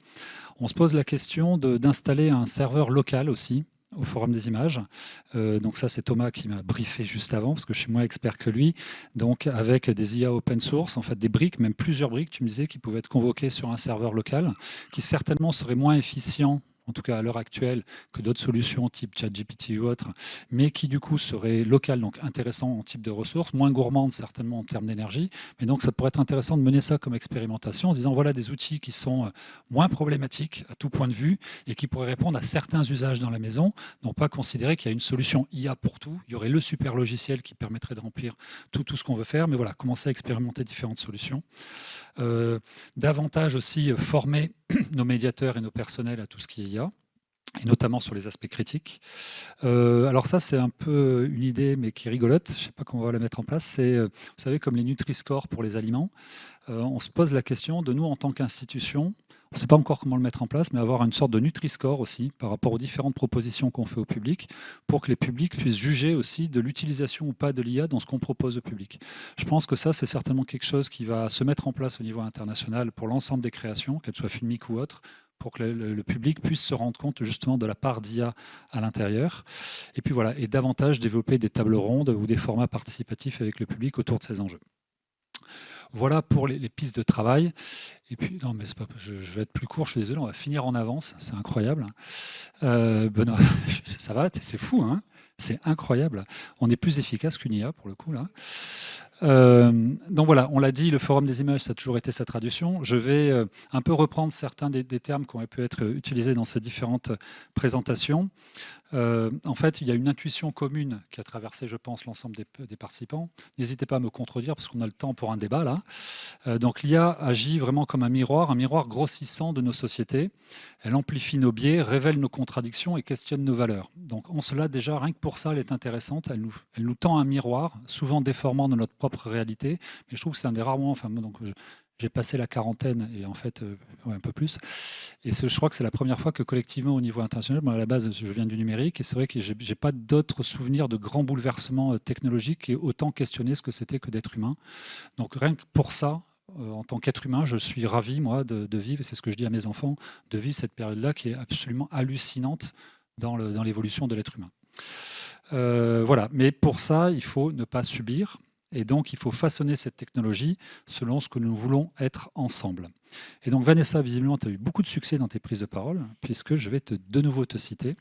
On se pose la question d'installer un serveur local aussi, au Forum des images. Donc ça, c'est Thomas qui m'a briefé juste avant, parce que je suis moins expert que lui. Donc avec des IA open source, en fait des briques, même plusieurs briques, tu me disais, qui pouvaient être convoquées sur un serveur local, qui certainement serait moins efficient, en tout cas à l'heure actuelle, que d'autres solutions type ChatGPT ou autres, mais qui du coup serait local, donc intéressant en type de ressources, moins gourmande certainement en termes d'énergie, mais donc ça pourrait être intéressant de mener ça comme expérimentation en se disant voilà des outils qui sont moins problématiques à tout point de vue et qui pourraient répondre à certains usages dans la maison, non pas considérer qu'il y a une solution IA pour tout, il y aurait le super logiciel qui permettrait de remplir tout ce qu'on veut faire, mais voilà, commencer à expérimenter différentes solutions. Davantage aussi former nos médiateurs et nos personnels à tout ce qui est IA, et notamment sur les aspects critiques. Alors ça, c'est un peu une idée, mais qui est rigolote, je ne sais pas comment on va la mettre en place, c'est, vous savez, comme les Nutri-Score pour les aliments, on se pose la question de nous, en tant qu'institution, on ne sait pas encore comment le mettre en place, mais avoir une sorte de Nutri-Score aussi par rapport aux différentes propositions qu'on fait au public pour que les publics puissent juger aussi de l'utilisation ou pas de l'IA dans ce qu'on propose au public. Je pense que ça, c'est certainement quelque chose qui va se mettre en place au niveau international pour l'ensemble des créations, qu'elles soient filmiques ou autres, pour que le public puisse se rendre compte justement de la part d'IA à l'intérieur. Et puis voilà, et davantage développer des tables rondes ou des formats participatifs avec le public autour de ces enjeux. Voilà pour les pistes de travail. Et puis, non, mais pas, je vais être plus court, je suis désolé, on va finir en avance, c'est incroyable. Benoît, ça va, c'est fou, hein, c'est incroyable. On est plus efficace qu'une IA pour le coup, là. Donc voilà, on l'a dit, le Forum des images, ça a toujours été sa traduction. Je vais un peu reprendre certains des termes qui ont pu être utilisés dans ces différentes présentations. En fait, il y a une intuition commune qui a traversé, je pense, l'ensemble des participants. N'hésitez pas à me contredire parce qu'on a le temps pour un débat là. Donc l'IA agit vraiment comme un miroir grossissant de nos sociétés. Elle amplifie nos biais, révèle nos contradictions et questionne nos valeurs. Donc en cela, déjà, rien que pour ça, elle est intéressante. Elle nous tend un miroir, souvent déformant de notre propre réalité. Mais je trouve que c'est un des rares moments, j'ai passé la quarantaine et en fait un peu plus. Et je crois que c'est la première fois que collectivement au niveau international, moi à la base je viens du numérique et c'est vrai que j'ai pas d'autres souvenirs de grands bouleversements technologiques et autant questionner ce que c'était que d'être humain. Donc rien que pour ça, en tant qu'être humain, je suis ravi moi de vivre, et c'est ce que je dis à mes enfants, de vivre cette période-là qui est absolument hallucinante dans l'évolution de l'être humain. Voilà, mais pour ça, il faut ne pas subir. Et donc, il faut façonner cette technologie selon ce que nous voulons être ensemble. Et donc, Vanessa, visiblement, tu as eu beaucoup de succès dans tes prises de parole, puisque je vais de nouveau te citer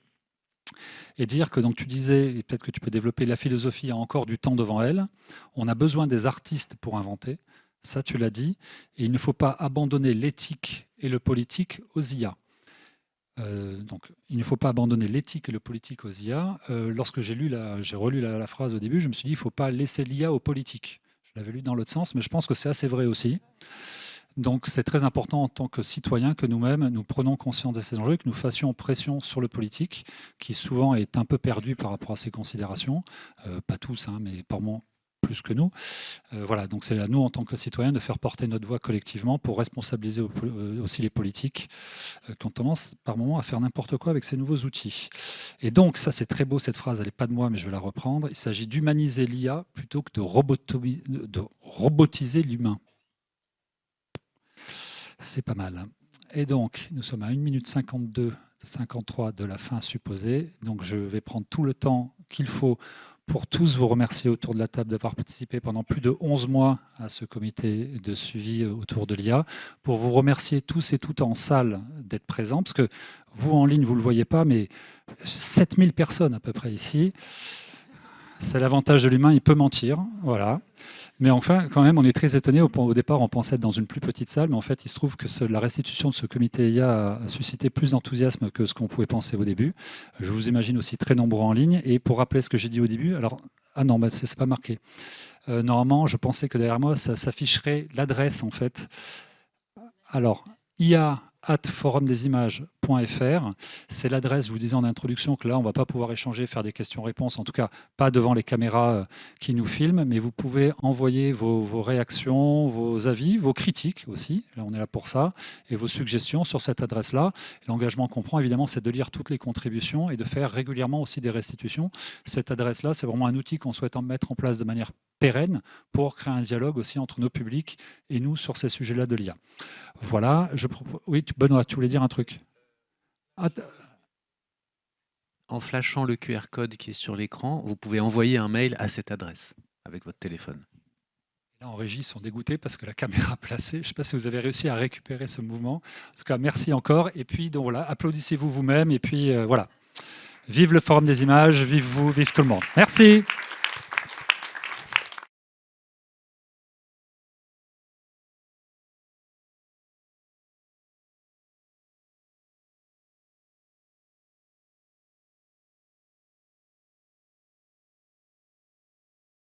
et dire que donc, tu disais, et peut-être que tu peux développer, la philosophie a encore du temps devant elle. On a besoin des artistes pour inventer. Ça, tu l'as dit. Et il ne faut pas abandonner l'éthique et le politique aux IA. Donc, il ne faut pas abandonner l'éthique et le politique aux IA. Lorsque j'ai relu la phrase au début, je me suis dit, il ne faut pas laisser l'IA aux politiques. Je l'avais lu dans l'autre sens, mais je pense que c'est assez vrai aussi. Donc, c'est très important en tant que citoyens que nous-mêmes, nous prenons conscience de ces enjeux, que nous fassions pression sur le politique, qui souvent est un peu perdu par rapport à ces considérations. Pas tous, hein, mais par moments plus que nous. Voilà, donc c'est à nous en tant que citoyens de faire porter notre voix collectivement pour responsabiliser aussi les politiques qui ont tendance par moments à faire n'importe quoi avec ces nouveaux outils. Et donc, ça c'est très beau cette phrase, elle n'est pas de moi mais je vais la reprendre, il s'agit d'humaniser l'IA plutôt que de robotiser l'humain. C'est pas mal. Et donc, nous sommes à 1 minute 53 de la fin supposée, donc je vais prendre tout le temps qu'il faut pour tous vous remercier autour de la table d'avoir participé pendant plus de 11 mois à ce comité de suivi autour de l'IA, pour vous remercier tous et toutes en salle d'être présents, parce que vous en ligne, vous ne le voyez pas, mais 7000 personnes à peu près ici. C'est l'avantage de l'humain, il peut mentir, voilà. Mais enfin, quand même, on est très étonné. Au départ, on pensait être dans une plus petite salle, mais en fait, il se trouve que la restitution de ce comité IA a suscité plus d'enthousiasme que ce qu'on pouvait penser au début. Je vous imagine aussi très nombreux en ligne. Et pour rappeler ce que j'ai dit au début, alors, ah non, bah, c'est pas marqué. Normalement, je pensais que derrière moi, ça s'afficherait l'adresse, en fait. Alors, ia@forumdesimages.fr, c'est l'adresse, je vous disais en introduction que là, on ne va pas pouvoir échanger, faire des questions-réponses, en tout cas pas devant les caméras qui nous filment, mais vous pouvez envoyer vos réactions, vos avis, vos critiques aussi, là on est là pour ça, et vos suggestions sur cette adresse-là. L'engagement qu'on prend, évidemment, c'est de lire toutes les contributions et de faire régulièrement aussi des restitutions. Cette adresse-là, c'est vraiment un outil qu'on souhaite mettre en place de manière pérenne pour créer un dialogue aussi entre nos publics et nous sur ces sujets-là de l'IA. Voilà, oui, Benoît, tu voulais dire un truc? En flashant le QR code qui est sur l'écran, vous pouvez envoyer un mail à cette adresse avec votre téléphone. Là, en régie, ils sont dégoûtés parce que la caméra placée, je ne sais pas si vous avez réussi à récupérer ce mouvement. En tout cas, merci encore. Et puis, donc voilà, applaudissez-vous vous-même. Et puis, voilà. Vive le Forum des images, vive vous, vive tout le monde. Merci.